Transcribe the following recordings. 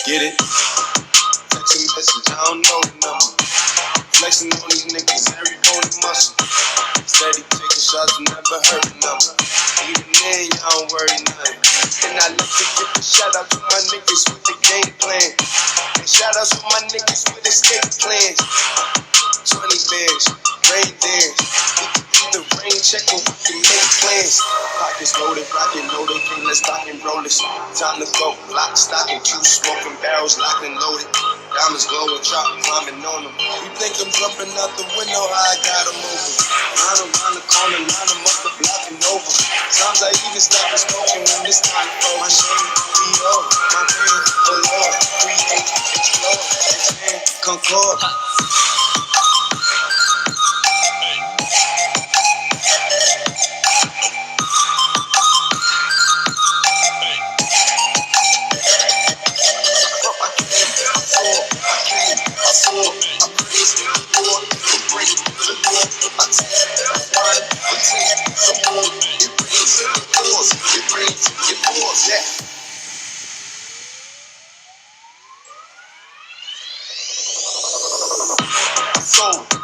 Get it? Text a message, I don't know the number. Flexing on these niggas, every bone and muscle. Steady taking shots, never hurt a number. Even then, y'all don't worry nothing. And I love to give a shout out to my niggas with the game plan. And shout out to my niggas with escape plans. 20 bands, rain dance. We can either rain check or we can make plans. Pockets loaded, rocket loaded, king, let's lock and roll this. Time to go, lock, stock, and two smoking barrels locked and loaded. Diamonds glowing, drop, climbing on them. You think I'm jumping out the window, I got them open. Around the corner, line them up, the block and over. Sometimes I even stop and smoking when it's time to throw my name. B.O., my pain, below, create, explore, expand, concord.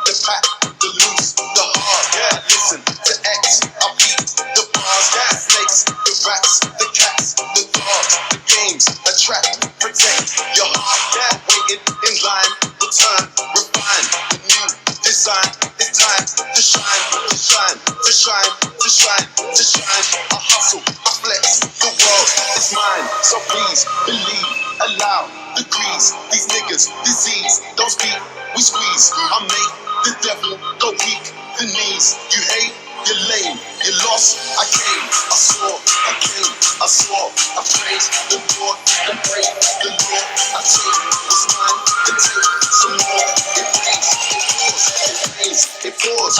The pack, the loose, the hard, yeah. Listen to X, I beat the bars, yeah. Snakes, the rats, the cats, the dogs, the games, attract, protect your heart, yeah. Waiting in line, return, refine, the new design. It's time to shine, to shine, to shine, to shine, to shine. I hustle, I flex, the world is mine. So please believe, allow degrees. These niggas, disease, don't speak, we squeeze. I make the devil go weak, the knees. You hate, you're lame, you lost. I came, I saw, I came, I saw. I praise the Lord, and break the law. I take what's mine, and take some more. It rains, it pours, it rains, it pours.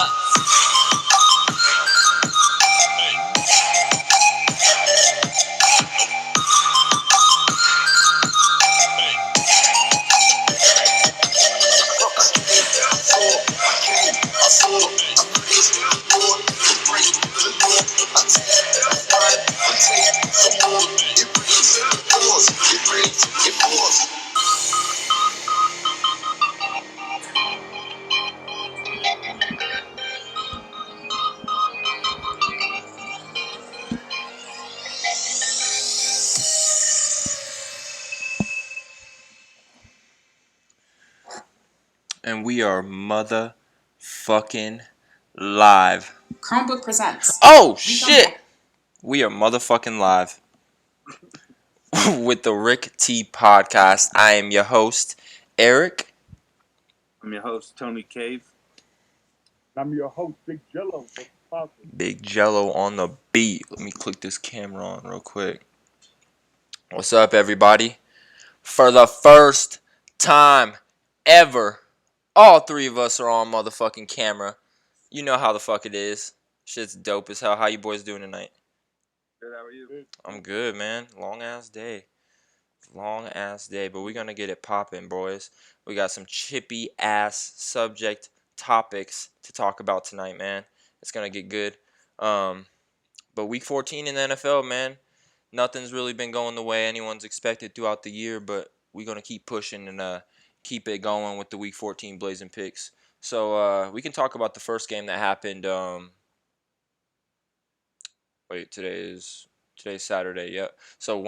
And we are motherfucking live. Chromebook presents. Oh, shit! We are motherfucking live with the Rick T Podcast. I am your host, Eric. I'm your host, Tony Cave. I'm your host, Big Jello. Big Jello on the beat. Let me click this camera on real quick. What's up, everybody? For the first time ever, all three of us are on motherfucking camera. You know how the fuck it is. Shit's dope as hell. How you boys doing tonight? Good, how are you? I'm good, man. Long ass day, but we're gonna get it popping, boys. We got some chippy ass subject topics to talk about tonight, man. It's gonna get good. But week 14 in the NFL, man, nothing's really been going the way anyone's expected throughout the year, but we're gonna keep pushing and keep it going with the week 14 blazing picks. So we can talk about the first game that happened. Today's Saturday, yeah. So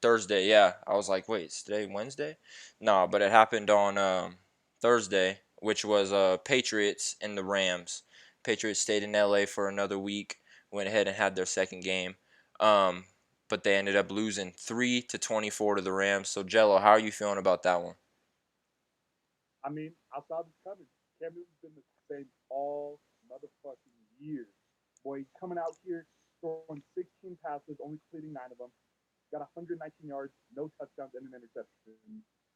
Thursday, yeah. I was like, wait, is today Wednesday? No, but it happened on Thursday, which was Patriots and the Rams. Patriots stayed in LA for another week, went ahead and had their second game. But they ended up losing 3-24 to the Rams. So Jello, how are you feeling about that one? I mean, I saw this coming. Cam Newton's been the same all motherfucking year. Boy, he's coming out here throwing 16 passes, only completing 9 of them. Got 119 yards, no touchdowns, and an interception.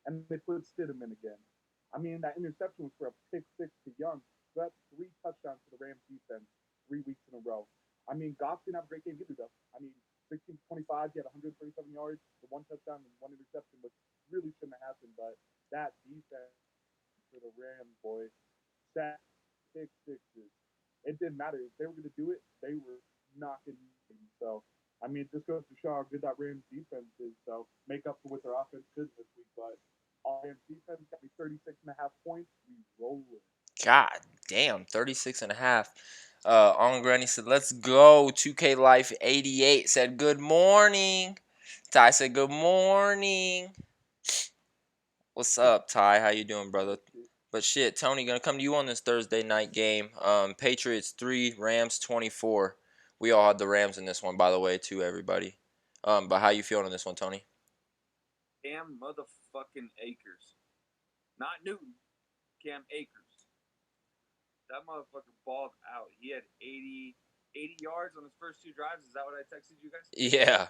And they put Stidham in again. I mean, that interception was for a pick six to Young. So that's 3 touchdowns for the Rams defense 3 weeks in a row. I mean, Goff didn't have a great game either, though. I mean, 16-25, he had 137 yards, the 1 touchdown, and 1 interception, which really shouldn't have happened. But that defense for the Rams, boy, pick sixes. It didn't matter. If they were going to do it, they were not going to do it. So, I mean, it just goes to show how good that Rams defense is. So, make up for what their offense did this week. But our Rams defense got me 36.5 points. We roll it. God damn, 36.5. On Granny said, let's go. 2K Life 88 said, good morning. Ty said, good morning. What's up, Ty? How you doing, brother? But shit, Tony, gonna come to you on this Thursday night game. Patriots 3, Rams 24. We all had the Rams in this one, by the way, too, everybody. But how you feeling on this one, Tony? Cam motherfucking Akers. Not Newton. Cam Akers. That motherfucker balled out. He had 80 yards on his first 2 drives. Is that what I texted you guys? Yeah.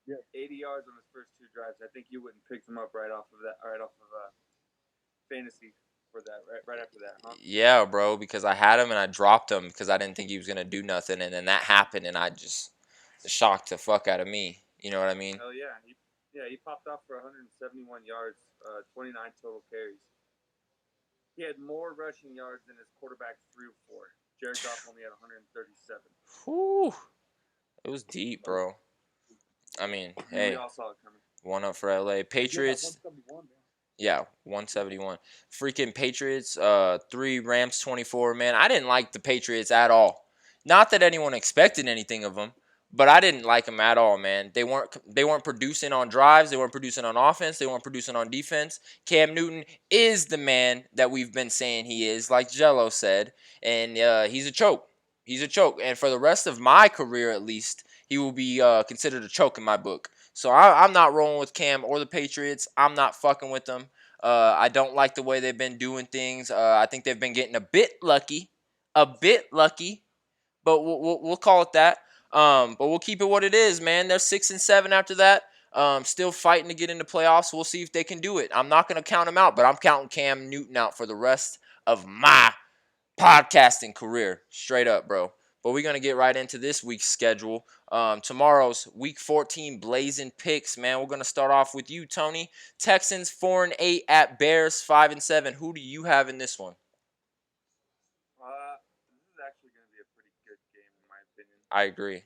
80 yards on his first 2 drives. I think you wouldn't pick him up right off of fantasy for that, right after that, huh? Yeah, bro, because I had him and I dropped him because I didn't think he was going to do nothing. And then that happened and the shocked the fuck out of me. You know what I mean? Hell yeah. He popped off for 171 yards, 29 total carries. He had more rushing yards than his quarterback threw for. Jared Goff only had 137. Whew. It was deep, bro. I mean, hey, We all saw it coming. one up for LA. Patriots. 171, man. Yeah, 171. Freaking Patriots, 3, Rams 24. Man, I didn't like the Patriots at all. Not that anyone expected anything of them, but I didn't like them at all, man. They weren't producing on drives, they weren't producing on offense, they weren't producing on defense. Cam Newton is the man that we've been saying he is, like Jello said, and he's a choke. He's a choke, and for the rest of my career at least, he will be considered a choke in my book. So I'm not rolling with Cam or the Patriots. I'm not fucking with them. I don't like the way they've been doing things. I think they've been getting a bit lucky, but we'll call it that. But we'll keep it what it is, man. They're 6-7 after that. Still fighting to get into playoffs. We'll see if they can do it. I'm not going to count them out, but I'm counting Cam Newton out for the rest of my podcasting career. Straight up, bro. But we're going to get right into this week's schedule. Tomorrow's Week 14 blazing picks, man. We're going to start off with you, Tony. Texans 4-8 at Bears 5-7. Who do you have in this one? This is actually going to be a pretty good game, in my opinion. I agree.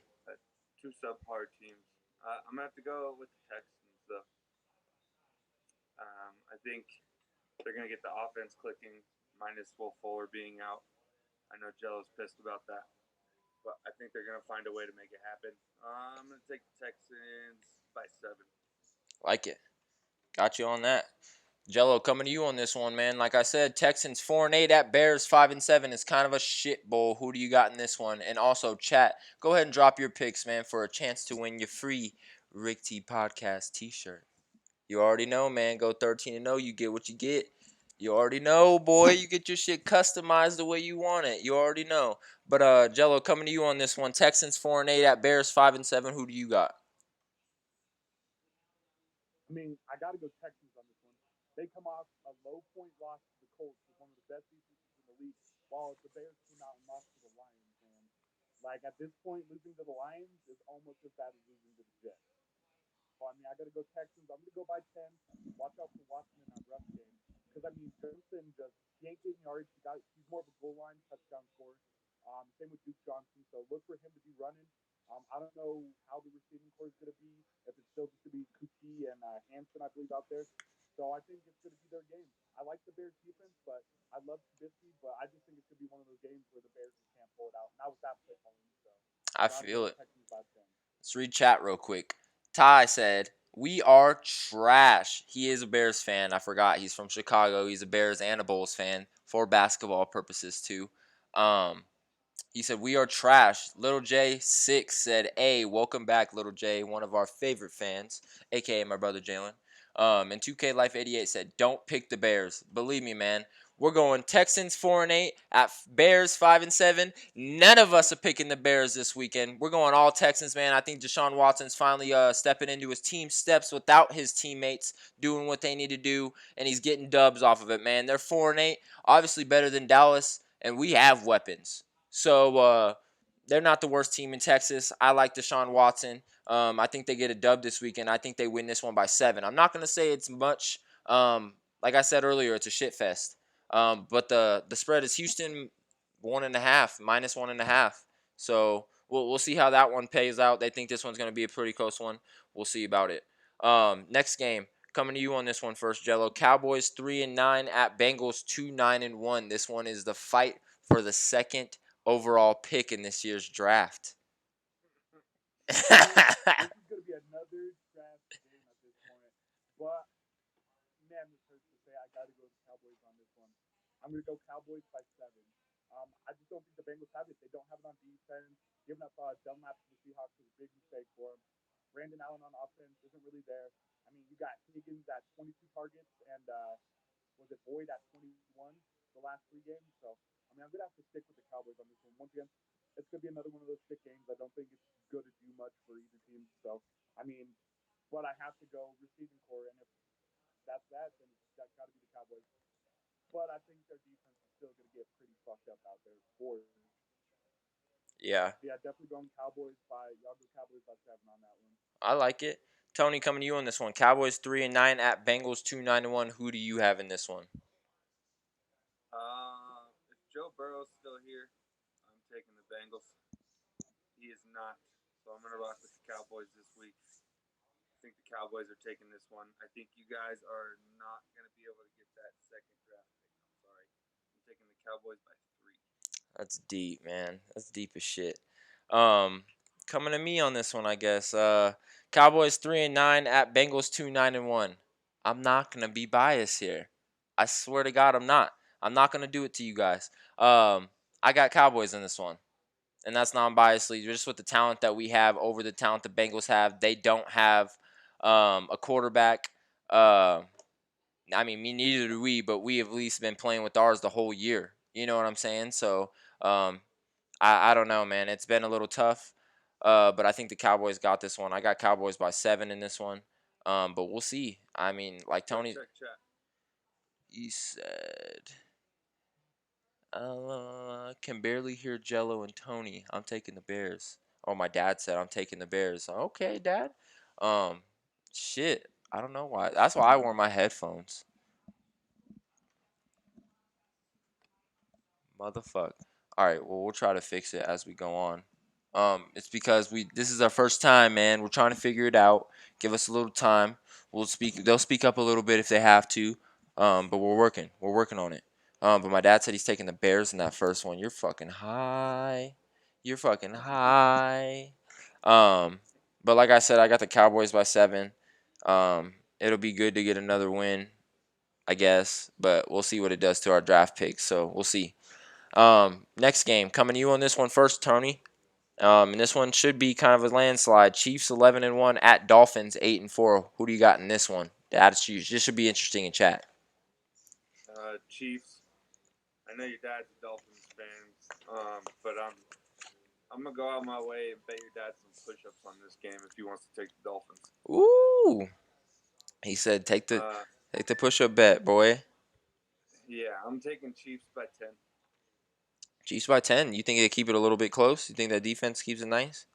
2 subpar teams. I'm going to have to go with the Texans, though. I think they're going to get the offense clicking, minus Will Fuller being out. I know Jello's pissed about that, but I think they're going to find a way to make it happen. I'm going to take the Texans by 7. Like it. Got you on that. Jello, coming to you on this one, man. Like I said, Texans 4-8 at Bears 5-7. It's kind of a shit bowl. Who do you got in this one? And also, chat, go ahead and drop your picks, man, for a chance to win your free Rick T Podcast t-shirt. You already know, man. Go 13-0. You get what you get. You already know, boy. You get your shit customized the way you want it. You already know. But Jello, coming to you on this one. Texans 4-8 at Bears 5-7. Who do you got? I mean, I got to go Texans on this one. They come off a low-point loss to the Colts, one of the best defenses in the league, while the Bears came out and lost to the Lions. And, like, at this point, losing to the Lions is almost as bad as losing to the Jets. So, I mean, I got to go Texans. I'm going to go by 10. Watch out for Watson in that rough game. Because, I mean, Johnson just can't get yards. He's more of a goal line touchdown scorer. Same with Duke Johnson. So, look for him to be running. I don't know how the receiving core is going to be, if it's still just going to be Kuti and Hanson, I believe, out there. So I think it's going to be their game. I like the Bears defense, but I love Trubisky, but I just think it's going to be one of those games where the Bears just can't pull it out. Not with that play calling. So I feel it. Texans by 10. Let's read chat real quick. Ty said, we are trash. He is a Bears fan. I forgot. He's from Chicago. He's a Bears and a Bulls fan for basketball purposes, too. He said, we are trash. Little J6 said, hey, welcome back, Little J, one of our favorite fans, a.k.a. my brother Jalen. And 2K Life 88 said, don't pick the Bears. Believe me, man. We're going Texans 4-8 at Bears 5-7. None of us are picking the Bears this weekend. We're going all Texans, man. I think Deshaun Watson's finally stepping into his team steps without his teammates doing what they need to do, and he's getting dubs off of it, man. They're 4-8, obviously better than Dallas, and we have weapons. So they're not the worst team in Texas. I like Deshaun Watson. I think they get a dub this weekend. I think they win this one by 7. I'm not going to say it's much. Like I said earlier, it's a shit fest. But the spread is Houston 1.5, minus 1.5. So we'll see how that one pays out. They think this one's going to be a pretty close one. We'll see about it. Next game coming to you on this one first, Jello. Cowboys 3-9 at Bengals 2-9-1. This one is the fight for the second overall pick in this year's draft. This is going to be another draft game at this point. But, man, this hurts to say I got to go with the Cowboys on this one. I'm going to go Cowboys by 7. I just don't think the Bengals have it. They don't have it on defense. Giving up Dunlap to the Seahawks was a big mistake for them. Brandon Allen on offense isn't really there. I mean, you got Higgins at 22 targets and was it Boyd at 21 the last 3 games. So, I mean, I'm going to have to stick with the Cowboys on this one. Once again, it's going to be another one of those sick games. I don't think it's going to do much for either team. So, I mean, but I have to go receiving core, and if that's that, then that's got to be the Cowboys. But I think their defense is still going to get pretty fucked up out there for it. Yeah. Yeah, definitely going Cowboys by y'all go Cowboys by 7 on that one. I like it. Tony, coming to you on this one. Cowboys 3-9 at Bengals 2-9-1. Who do you have in this one? If Joe Burrow's still here, I'm taking the Bengals. He is not, so I'm gonna rock with the Cowboys this week. I think the Cowboys are taking this one. I think you guys are not gonna be able to get that second draft pick. I'm sorry. I'm taking the Cowboys by 3. That's deep, man. That's deep as shit. Coming to me on this one, I guess. Cowboys 3-9 at Bengals 2-9-1. I'm not gonna be biased here. I swear to God, I'm not. I'm not gonna do it to you guys. I got Cowboys in this one, and that's non-biasedly just with the talent that we have over the talent the Bengals have. They don't have a quarterback. I mean, me neither do we, but we have at least been playing with ours the whole year. You know what I'm saying? So I don't know, man. It's been a little tough, but I think the Cowboys got this one. I got Cowboys by 7 in this one, but we'll see. I mean, like Tony, Check. he said, can barely hear Jello and Tony. I'm taking the Bears. Oh, my dad said I'm taking the Bears. Okay, Dad. Um, shit. I don't know why. That's why I wore my headphones. Motherfuck. All right, well, we'll try to fix it as we go on. It's because this is our first time, man. We're trying to figure it out. Give us a little time. They'll speak up a little bit if they have to. But we're working. We're working on it. But my dad said he's taking the Bears in that first one. You're fucking high. You're fucking high. But like I said, I got the Cowboys by 7. It'll be good to get another win, I guess. But we'll see what it does to our draft picks. So we'll see. Next game, coming to you on this one first, Tony. And this one should be kind of a landslide. Chiefs 11-1 at Dolphins 8-4. Who do you got in this one? This should be interesting in chat. Chiefs. I know your dad's a Dolphins fan, but I'm gonna go out my way and bet your dad some push-ups on this game if he wants to take the Dolphins. Ooh, he said take the push-up bet, boy. Yeah, I'm taking Chiefs by 10. Chiefs by 10. You think they keep it a little bit close? You think that defense keeps it nice?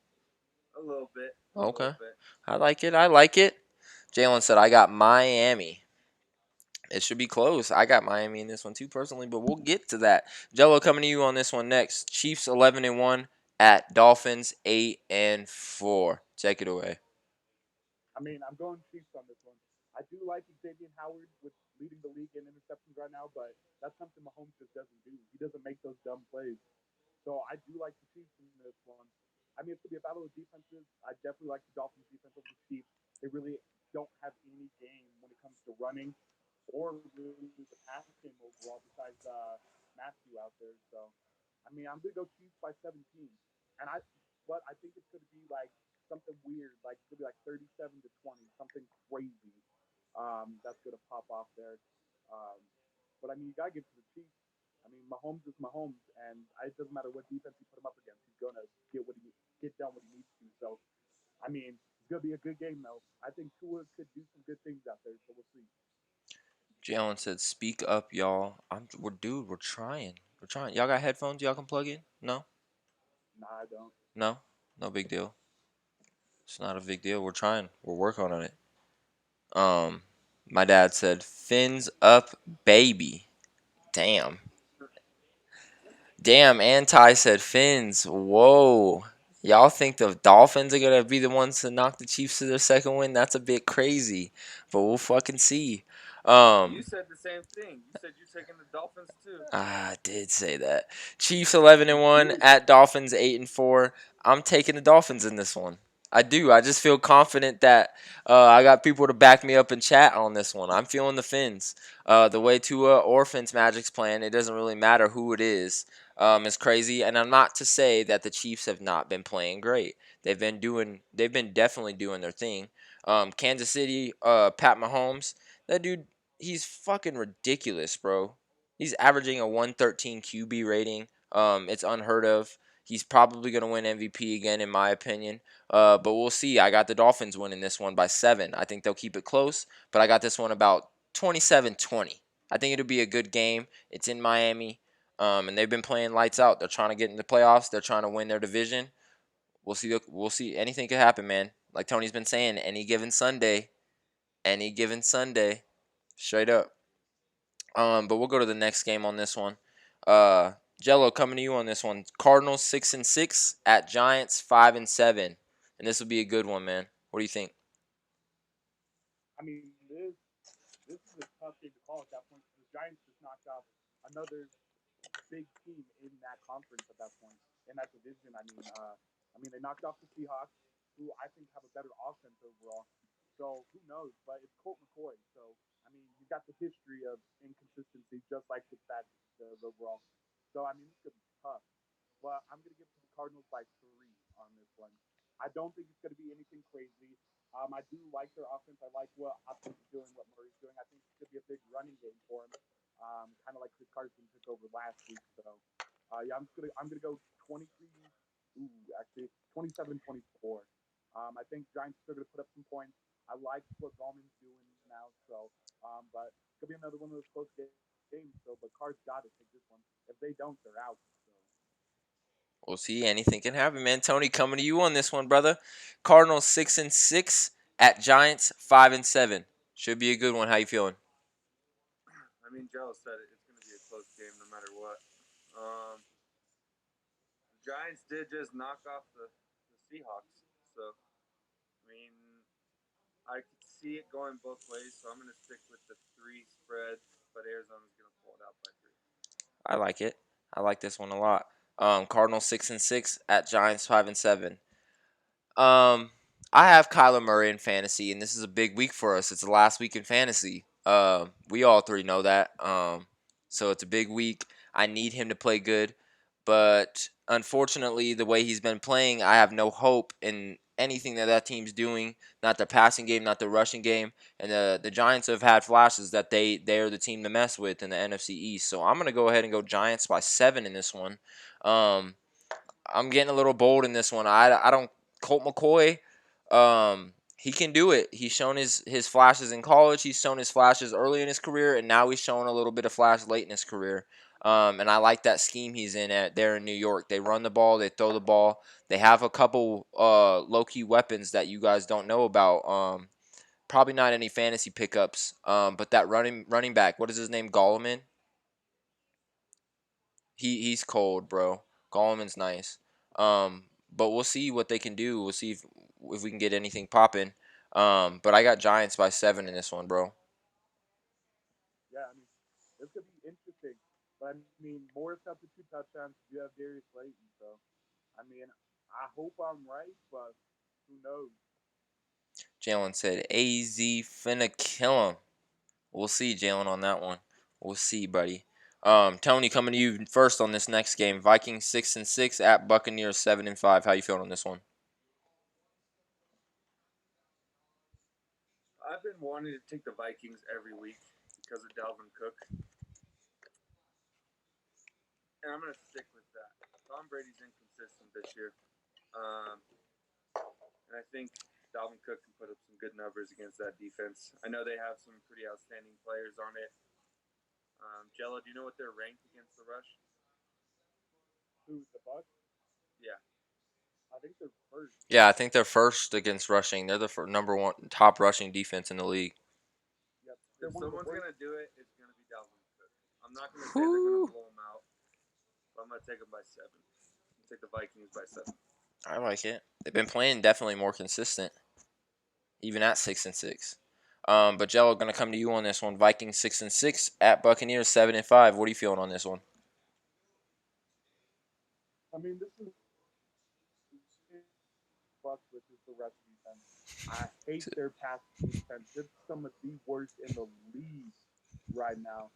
A little bit. Okay. Little bit. I like it. I like it. Jalen said, I got Miami. It should be close. I got Miami in this one too, personally, but we'll get to that. Jello, coming to you on this one next. Chiefs 11-1 at Dolphins 8-4. Take it away. I mean, I'm going Chiefs on this one. I do like Xavier Howard with leading the league in interceptions right now, but that's something Mahomes just doesn't do. He doesn't make those dumb plays. So I do like the Chiefs in this one. I mean, it's going to be a battle of defenses. I definitely like the Dolphins' defense over the Chiefs. They really don't have any game when it comes to running or really the passing game overall besides Matthew out there. So, I mean, I'm going to go Chiefs by 17. But I think it's going to be like something weird. Like, it's going to be like 37-20, something crazy that's going to pop off there. But, I mean, you got to give it to the Chiefs. I mean, Mahomes is Mahomes, and it doesn't matter what defense you put him up against. He's going to get done what he needs to. So, I mean, it's going to be a good game, though. I think Tua could do some good things out there, so we'll see. Jalen said, "Speak up, y'all. We're trying. We're trying. Y'all got headphones? Y'all can plug in? No, Nah, I don't. no big deal. It's not a big deal. We're trying. We're working on it. My dad said, fins up, baby. Damn. Damn, Anti said Fins. Whoa. Y'all think the Dolphins are going to be the ones to knock the Chiefs to their second win? That's a bit crazy. But we'll fucking see. You Um, said the same thing. You said you're taking the Dolphins too. I did say that. Chiefs 11-1 at Dolphins 8-4. I'm taking the Dolphins in this one. I do. I just feel confident that I got people to back me up in chat on this one. I'm feeling the Fins. The way Tua or Fitzmagic's playing, it doesn't really matter who it is. It's crazy, and I'm not to say that the Chiefs have not been playing great. They've been definitely doing their thing. Kansas City, Pat Mahomes, that dude, he's fucking ridiculous, bro. He's averaging a 113 QB rating. It's unheard of. He's probably going to win MVP again, in my opinion. But we'll see. I got the Dolphins winning this one by 7. I think they'll keep it close, but I got this one about 27-20. I think it'll be a good game. It's in Miami, and they've been playing lights out. They're trying to get in the playoffs. They're trying to win their division. We'll see. We'll see. Anything could happen, man. Like Tony's been saying, any given Sunday, straight up. But we'll go to the next game on this one. Jello, coming to you on this one. Cardinals 6-6 at Giants 5-7, and this will be a good one, man. What do you think? I mean, this is a tough game to call at that point. The Giants just knocked off another big team in that conference at that point, in that division. I mean, they knocked off the Seahawks, who I think have a better offense overall. So who knows? But it's Colt McCoy. So I mean, you got the history of inconsistency, just like Fitzpatrick does overall. So I mean, it's gonna be tough. But I'm gonna give it to the Cardinals by 3 on this one. I don't think it's gonna be anything crazy. I do like their offense. I like what Hopkins is doing, what Murray's doing. I think it could be a big running game for him, kind of like Chris Carson took over last week. So, yeah, I'm gonna go 23. Actually, 27-24. I think Giants are gonna put up some points. I like what Gallman's doing now. So, but it's gonna be another one of those close games. So, but Cards got to take this one. If they don't, they're out. So. We'll see. Anything can happen, man. Tony, coming to you on this one, brother. Cardinals 6-6 at Giants 5-7. Should be a good one. How you feeling? I mean, Joe said it. It's going to be a close game no matter what. The Giants did just knock off the Seahawks. So, I mean, I could see it going both ways. So I'm going to stick with the 3 spread, but Arizona's going to pull it out by 3. I like it. I like this one a lot. Cardinals 6-6 at Giants 5-7. Um, I have Kyler Murray in fantasy, and this is a big week for us. It's the last week in fantasy. We all three know that. So it's a big week. I need him to play good, but unfortunately, the way he's been playing, I have no hope in anything that team's doing. Not the passing game, not the rushing game. And the Giants have had flashes that they are the team to mess with in the NFC East. So I'm gonna go ahead and go Giants by 7 in this one. I'm getting a little bold in this one. I don't Colt McCoy. He can do it. He's shown his flashes in college. He's shown his flashes early in his career, and now he's showing a little bit of flash late in his career. And I like that scheme he's in at there in New York. They run the ball, they throw the ball. They have a couple low key weapons that you guys don't know about. Probably not any fantasy pickups. But that running back, what is his name? Gollman. He's cold, bro. Gollman's nice. But we'll see what they can do. We'll see if we can get anything popping. But I got Giants by 7 in this one, bro. Yeah, I mean, this could be interesting. But I mean, Morris got the 2 touchdowns. You have Darius Slayton, so I mean, I hope I'm right, but who knows? Jalen said AZ finna kill him. We'll see, Jalen, on that one. We'll see, buddy. Tony, coming to you first on this next game. Vikings 6-6 at Buccaneers 7-5. How you feeling on this one? I've been wanting to take the Vikings every week because of Dalvin Cook. And I'm going to stick with that. Tom Brady's inconsistent this year. And I think Dalvin Cook can put up some good numbers against that defense. I know they have some pretty outstanding players on it. Jello, do you know what they're ranked against the rush? Who's the Bucks? Yeah. I think they're first. Yeah, I think they're first against rushing. They're the number 1 top rushing defense in the league. Yep. If someone's going to do it, it's going to be Dalvin Cook. I'm not going to say they're Whew. going to blow him out. But I'm I'm gonna take them by 7. Take the Vikings by 7. I like it. They've been playing definitely more consistent, even at 6-6. But Jello, gonna come to you on this one. Vikings 6-6 at Buccaneers 7-5. What are you feeling on this one? I mean, this is Bucks versus the rest defense. I hate their pass defense. It's some of the worst in the league right now.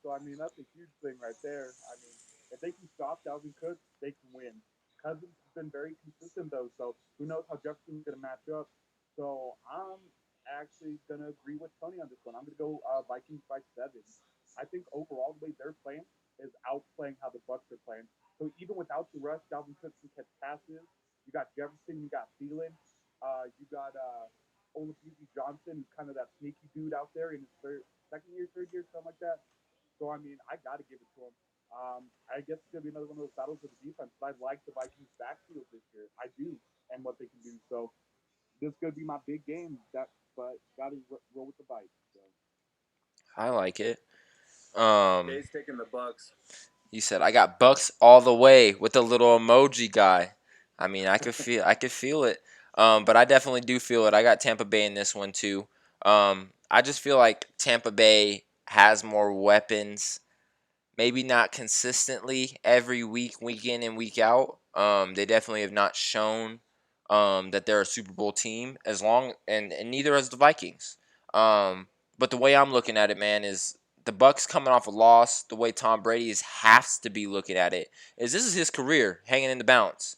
So I mean, that's a huge thing right there. I mean, if they can stop Dalvin Cook, they can win. Cousins has been very consistent though, so who knows how Jefferson's gonna match up. So I'm actually gonna agree with Tony on this one. I'm gonna go Vikings by 7. I think overall the way they're playing is outplaying how the Bucks are playing. So even without the rush, Dalvin Cook can catch passes. You got Jefferson, you got Thielen, you got Olabisi Johnson, who's kind of that sneaky dude out there in his third year, something like that. So I mean, I got to give it to him. I guess it's gonna be another one of those battles of the defense. But I like the Vikings backfield this year. I do, and what they can do. So this is gonna be my big game. But got to roll with the Vikes. So. I like it. Jay's taking the Bucks. He said, "I got Bucks all the way," with the little emoji guy. I mean, I could feel it. But I definitely do feel it. I got Tampa Bay in this one too. I just feel like Tampa Bay has more weapons. Maybe not consistently every week, week in and week out. They definitely have not shown that they're a Super Bowl team and neither has the Vikings. But the way I'm looking at it, man, is the Bucks coming off a loss. The way Tom Brady has to be looking at it is this is his career hanging in the balance.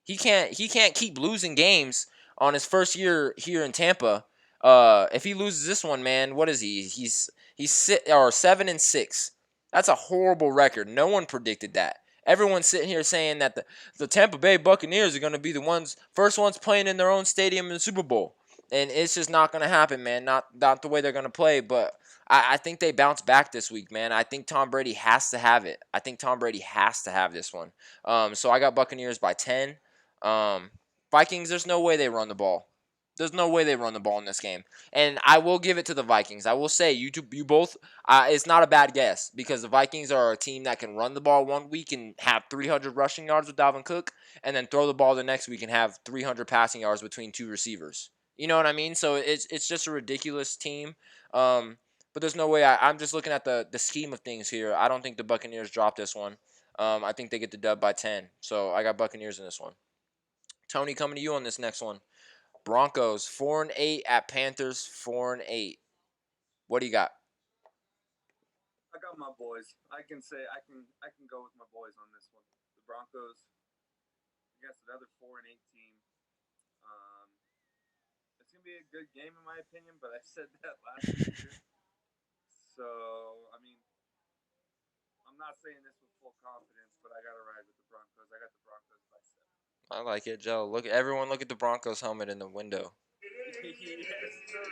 He can't keep losing games on his first year here in Tampa. If he loses this one, man, what is he? He's 7-6. That's a horrible record. No one predicted that. Everyone's sitting here saying that the Tampa Bay Buccaneers are going to be the first ones playing in their own stadium in the Super Bowl. And it's just not going to happen, man. Not the way they're going to play. But I think they bounce back this week, man. I think Tom Brady has to have it. I think Tom Brady has to have this one. So I got Buccaneers by 10. Vikings, there's no way they run the ball. There's no way they run the ball in this game. And I will give it to the Vikings. I will say, you both, it's not a bad guess because the Vikings are a team that can run the ball one week and have 300 rushing yards with Dalvin Cook and then throw the ball the next week and have 300 passing yards between two receivers. You know what I mean? So it's just a ridiculous team. But there's no way. I'm just looking at the scheme of things here. I don't think the Buccaneers drop this one. I think they get the dub by 10. So I got Buccaneers in this one. Tony, coming to you on this next one. Broncos 4-8 at Panthers 4-8. What do you got? I got my boys. I can go with my boys on this one. The Broncos against another 4-8 team. It's gonna be a good game in my opinion, but I said that last year. So I mean, I'm not saying this with full confidence, but I gotta ride with the Broncos. I got the Broncos by 7. I like it, Joe. Look at the Broncos helmet in the window. Yes, sir.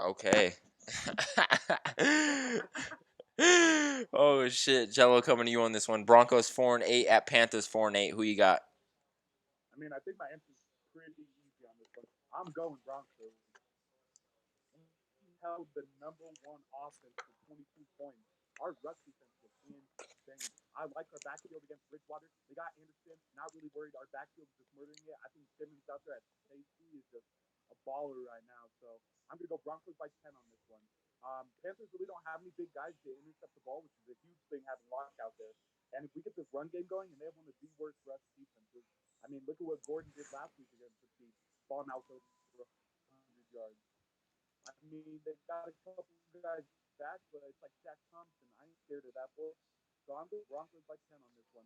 Okay. Oh shit, Jello coming to you on this one. Broncos 4-8 at Panthers 4-8. Who you got? I mean, I think my answer is pretty easy on this one. I'm going Broncos. We held the number one offense for 22 points. Our rush defense was insane. I like our backfield against Bridgewater. They got Anderson. Not really worried. Our backfield is just murdering it. I think Simmons out there at safety is just a baller right now. So I'm going to go Broncos by 10 on this one. Panthers really don't have any big guys to intercept the ball, which is a huge thing having Locke out there. And if we get this run game going, and they have one of the worst rush defenses, I mean, look at what Gordon did last week against the Chiefs, balling out for 100 yards. I mean, they've got a couple guys back, but it's like Jack Thompson. I ain't scared of that boy. So I'm going Broncos by 10 on this one.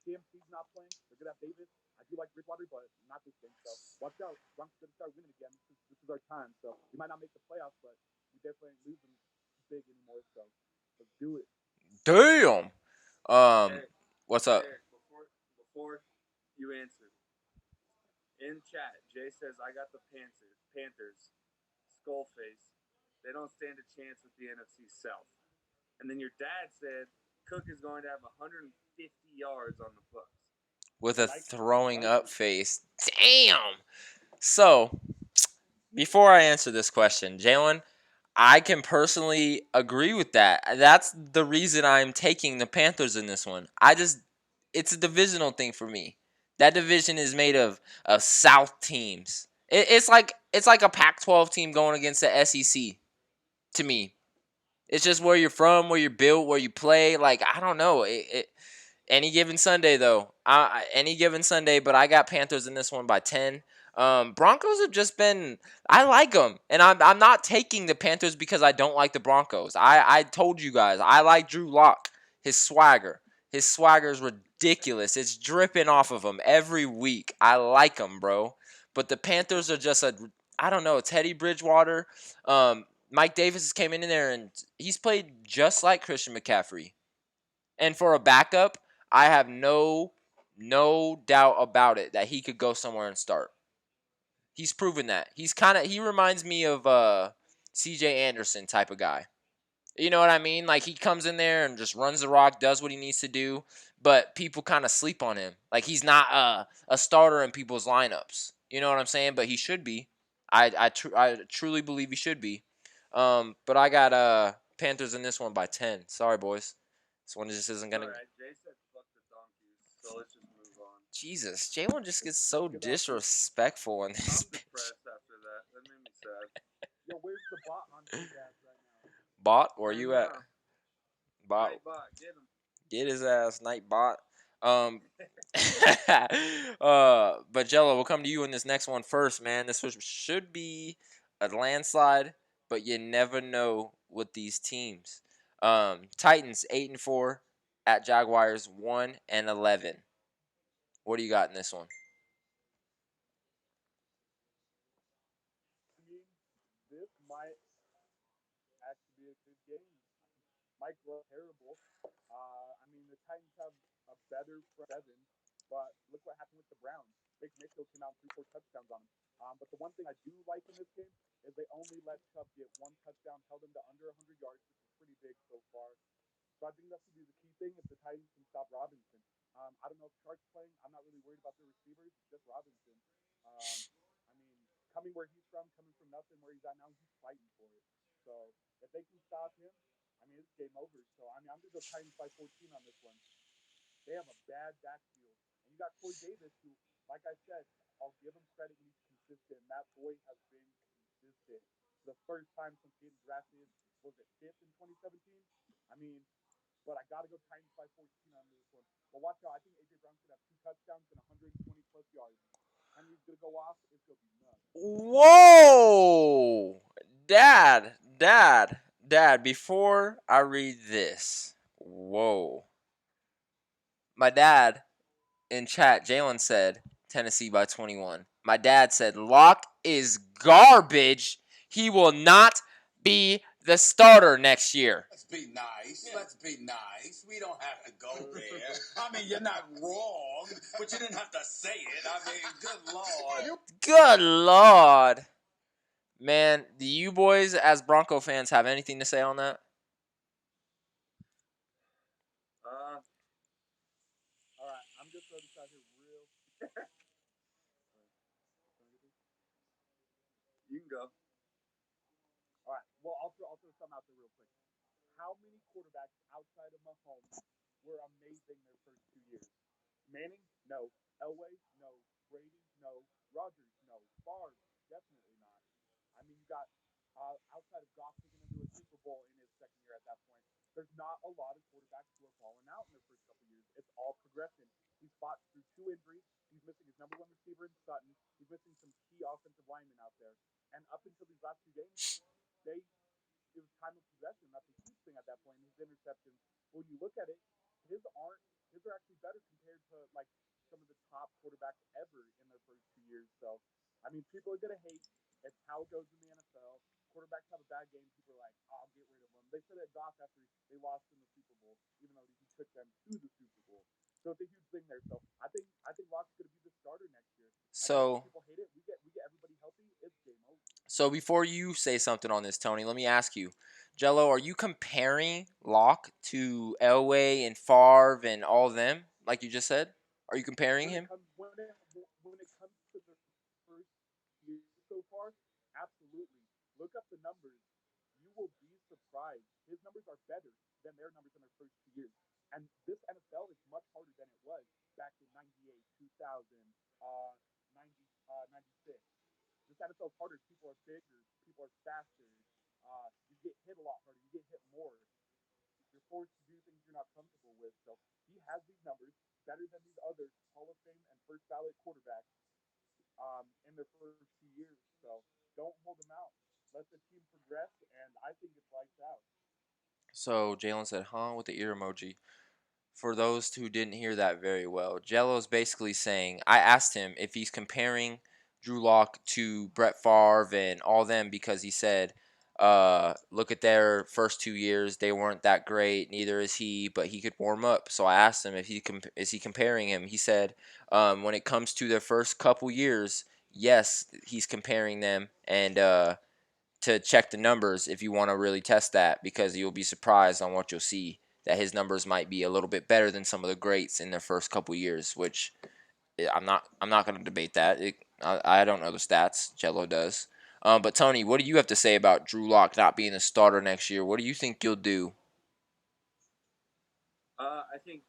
CMC's not playing. They're going to have Davis. I do like Bridgewater, but not this game. So watch out. Broncos going to start winning again. This is our time. So we might not make the playoffs, but we definitely ain't losing big anymore. So let's do it. Damn. Hey, What's up? Eric, before you answer, in chat, Jay says I got the Panthers. Skullface. They don't stand a chance with the NFC South. And then your dad said Cook is going to have 150 yards on the Bucks. With a throwing up face. Damn. So, before I answer this question, Jalen, I can personally agree with that. That's the reason I'm taking the Panthers in this one. It's a divisional thing for me. That division is made of South teams. It's like a Pac-12 team going against the SEC to me. It's just where you're from, where you're built, where you play. Like I don't know. Any given Sunday though, any given Sunday. But I got Panthers in this one by 10. Broncos have just been. I like them, and I'm not taking the Panthers because I don't like the Broncos. I told you guys I like Drew Lock. His swagger. His swagger is ridiculous. It's dripping off of him every week. I like him, bro. But the Panthers are just I don't know. Teddy Bridgewater. Mike Davis came in there and he's played just like Christian McCaffrey. And for a backup, I have no doubt about it that he could go somewhere and start. He's proven that. He reminds me of CJ Anderson type of guy. You know what I mean? Like he comes in there and just runs the rock, does what he needs to do, but people kind of sleep on him. Like he's not a starter in people's lineups. You know what I'm saying? But he should be. I truly believe he should be. But I got Panthers in this one by 10. Sorry, boys. This one just isn't gonna. Alright, Jay said fuck the donkeys, so let's just move on. Jesus, Jalen just gets so disrespectful in this I'm bitch. depressed after that. That made me sad. Yo, where's the bot on his ass right now? Bot, where I you don't at? know. Bot, Hey, bot, get him. get his ass, night bot. But Jello, we'll come to you in this next one first, man. This should be a landslide, but you never know with these teams. Titans 8-4 at Jaguars 1-11. What do you got in this one? I mean, this might actually be a good game. Mike Lowe terrible. I mean, the Titans have a better front seven, but look what happened with the Browns. Big Mitchell came out and 3-4 touchdowns on him. But the one thing I do like in this game is they only let Chubb get one touchdown, held him to under 100 yards, which is pretty big so far. So I think that's going to be the key thing if the Titans can stop Robinson. I don't know if Chark's playing. I'm not really worried about the receivers, just Robinson. I mean, coming where he's from, coming from nothing, where he's at now, he's fighting for it. So if they can stop him, I mean, it's game over. So I mean, I'm going to go Titans by 14 on this one. They have a bad backfield, and you got Corey Davis, who, like I said, I'll give him credit when he's consistent. That boy has been consistent. The first time since getting drafted, was it 5th in 2017? I mean, but I got to go Titans by 14 on this one. But watch out, I think AJ Brown's going to have 2 touchdowns and 120 plus yards. Henry's going to go off. It's going to be nuts. Whoa! Dad, before I read this, whoa. My dad in chat, Jalen said Tennessee by 21. My dad said Locke is garbage. He will not be the starter next year. Let's be nice. Let's be nice. We don't have to go there. I mean, you're not wrong, but you didn't have to say it. I mean, good Lord. Good Lord. Man, do you boys as Bronco fans have anything to say on that? All right, I'm just throw this out here real. You can go. All right. Well, I'll throw some out there real quick. How many quarterbacks outside of Mahomes were amazing their first 2 years? Manning? No. Elway? No. Brady? No. Rodgers? No. Favre? Definitely not. I mean, you got outside of Goff taking him to a Super Bowl in his second year at that point. There's not a lot of quarterbacks who are falling out in their first couple years. It's all progression. He's fought through 2 injuries. He's missing his number 1 receiver in Sutton. He's missing some key offensive linemen out there. And up until these last 2 games, it was time of possession. That's a huge thing at that point. His interceptions. When you look at it, his are actually better compared to like some of the top quarterbacks ever in their first 2 years. So, I mean, people are gonna hate. It's how it goes in the NFL. Quarterbacks have a bad game. People are like, "Oh, I'll get rid of them." They said that Goff after they lost in the Super Bowl, even though he took them to the Super Bowl. So it's a huge thing there. So I think Locke's gonna be the starter next year. So people hate it. We get everybody healthy. It's game over. So before you say something on this, Tony, let me ask you, Jello, are you comparing Locke to Elway and Favre and all of them, like you just said? Are you comparing him? When it comes to the first year so far, absolutely. Look up the numbers. You will be surprised. His numbers are better than their numbers in their first 2 years. And this NFL is much harder than it was back in 98, 2000, 90, 96. This NFL is harder. People are bigger. People are faster. You get hit a lot harder. You get hit more. You're forced to do things you're not comfortable with. So he has these numbers better than these other Hall of Fame and first ballot quarterbacks in their first 2 years. So don't hold them out. Let the team progress, and I think it's lights out. So Jalen said, huh, with the ear emoji. For those who didn't hear that very well, Jello's basically saying, I asked him if he's comparing Drew Lock to Brett Favre and all them because he said, look at their first 2 years, they weren't that great. Neither is he, but he could warm up. So I asked him if is he comparing him. He said, when it comes to their first couple years, yes, he's comparing them, and to check the numbers if you want to really test that, because you'll be surprised on what you'll see, that his numbers might be a little bit better than some of the greats in their first couple years, which I'm not going to debate that. I don't know the stats. Jello does. But Tony, what do you have to say about Drew Lock not being a starter next year? What do you think you'll do? I think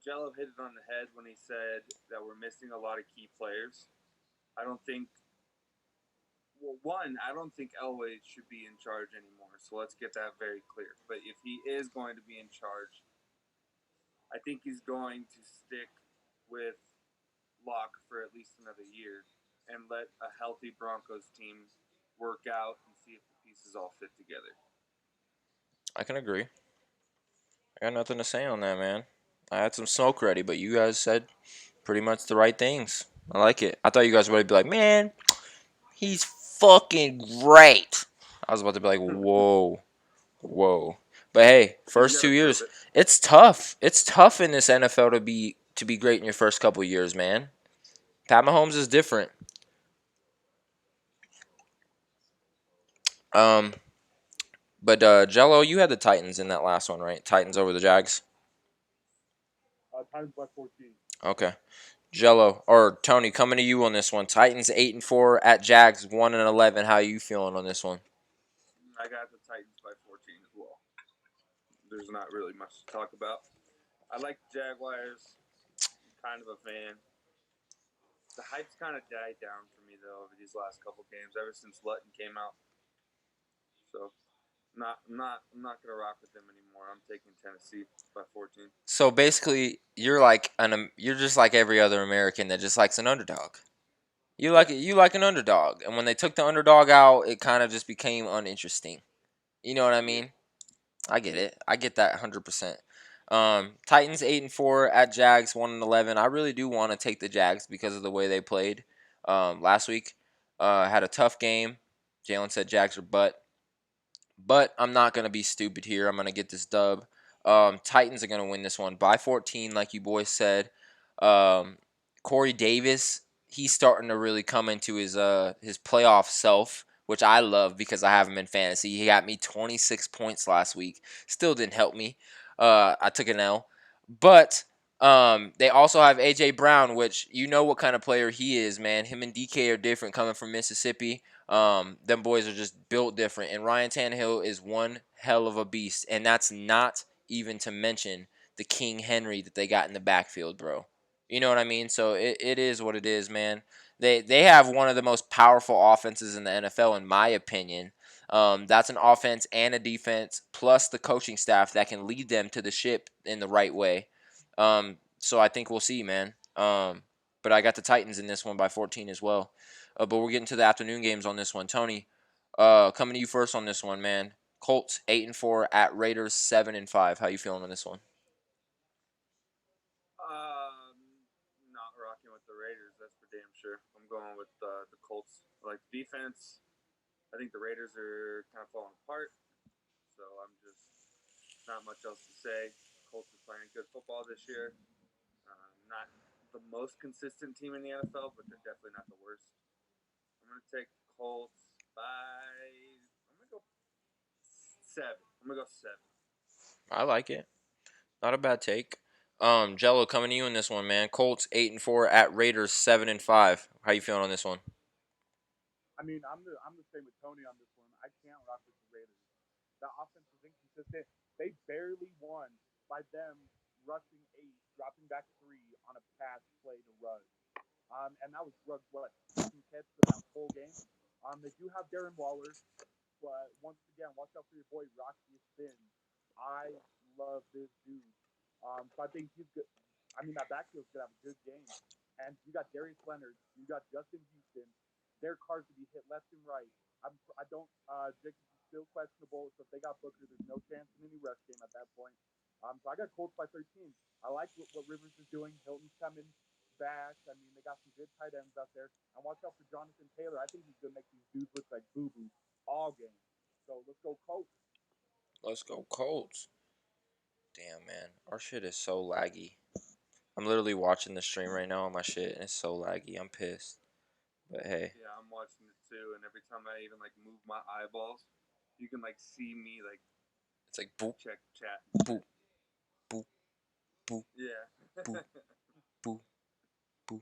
Jello hit it on the head when he said that we're missing a lot of key players. I don't think. Well, one, I don't think Elway should be in charge anymore. So let's get that very clear. But if he is going to be in charge, I think he's going to stick with Locke for at least another year and let a healthy Broncos team work out and see if the pieces all fit together. I can agree. I got nothing to say on that, man. I had some smoke ready, but you guys said pretty much the right things. I like it. I thought you guys would be like, man, he's fucking great. I was about to be like, whoa, whoa. But hey, first 2 years, it's tough. It's tough in this NFL to be great in your first couple years, man. Pat Mahomes is different. But Jello, you had the Titans in that last one, right? Titans over the Jags. Titans by 14. Okay. Jello or Tony, coming to you on this one. Titans 8-4 at Jags 1-11. How are you feeling on this one? I got the Titans by 14 as well. There's not really much to talk about. I like the Jaguars. I'm kind of a fan. The hype's kind of died down for me though over these last couple games, ever since Lutton came out. So, I'm not gonna rock with them anymore. I'm taking Tennessee by 14. So basically, you're just like every other American that just likes an underdog. You like an underdog, and when they took the underdog out, it kind of just became uninteresting. You know what I mean? I get it. I get that 100%. Titans 8-4 at Jags 1-11. I really do want to take the Jags because of the way they played last week. Had a tough game. Jalen said Jags are butt. But I'm not going to be stupid here. I'm going to get this dub. Titans are going to win this one by 14, like you boys said. Corey Davis, he's starting to really come into his playoff self, which I love because I have him in fantasy. He got me 26 points last week. Still didn't help me. I took an L. But they also have A.J. Brown, which you know what kind of player he is, man. Him and DK are different coming from Mississippi. Them boys are just built different. And Ryan Tannehill is one hell of a beast. And that's not even to mention the King Henry that they got in the backfield, bro. You know what I mean? So it is what it is, man. They have one of the most powerful offenses in the NFL, in my opinion. That's an offense and a defense, plus the coaching staff that can lead them to the ship in the right way. So I think we'll see, man. But I got the Titans in this one by 14 as well. But we're getting to the afternoon games on this one. Tony, coming to you first on this one, man. Colts 8-4 at Raiders 7-5. How you feeling on this one? Not rocking with the Raiders, that's for damn sure. I'm going with the Colts. I like the defense. I think the Raiders are kind of falling apart. So I'm just not much else to say. Colts are playing good football this year. Not the most consistent team in the NFL, but they're definitely not the worst. I'm going to take the Colts by. I'm going to go 7. I'm going to go 7. I like it. Not a bad take. Jello, coming to you in this one, man. Colts 8-4 at Raiders 7-5. How you feeling on this one? I mean, I'm the same with Tony on this one. I can't rock with the Raiders. The offense was inconsistent. They barely won by them rushing 8, dropping back 3 on a pass play to Ruggs. And that was Ruggs, what, second catch for that whole game? They do have Darren Waller, but once again, watch out for your boy Rocky Spin. I love this dude. So I think he's good. I mean, that backfield's gonna have a good game. And you got Darius Leonard, you got Justin Houston. Their cars to be hit left and right. I don't. Jacobs is still questionable, so if they got Booker, there's no chance in any rush game at that point. So I got Colts by 13. I like what Rivers is doing. Hilton's coming back. I mean, they got some good tight ends out there. And watch out for Jonathan Taylor. I think he's gonna make these dudes look like boo boo all game. So let's go Colts. Let's go Colts. Damn, man. Our shit is so laggy. I'm literally watching the stream right now on my shit, and it's so laggy. I'm pissed. But hey. Yeah, I'm watching it too, and every time I even like move my eyeballs, you can like see me like It's like boop, check chat. boop, boop, boop, Yeah. boop, boop, boop.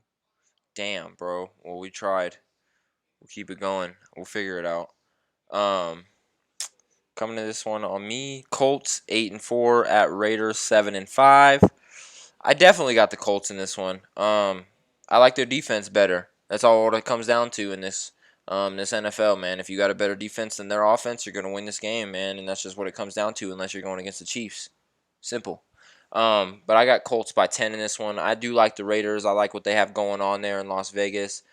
Damn, bro. Well, we tried. We'll keep it going. We'll figure it out. Coming to this one on me, Colts 8-4 at Raiders 7-5. I definitely got the Colts in this one. I like their defense better. That's all it comes down to in this NFL, man. If you got a better defense than their offense, you're gonna win this game, man. And that's just what it comes down to, unless you're going against the Chiefs. Simple. But I got Colts by 10 in this one. I do like the Raiders. I like what they have going on there in Las Vegas.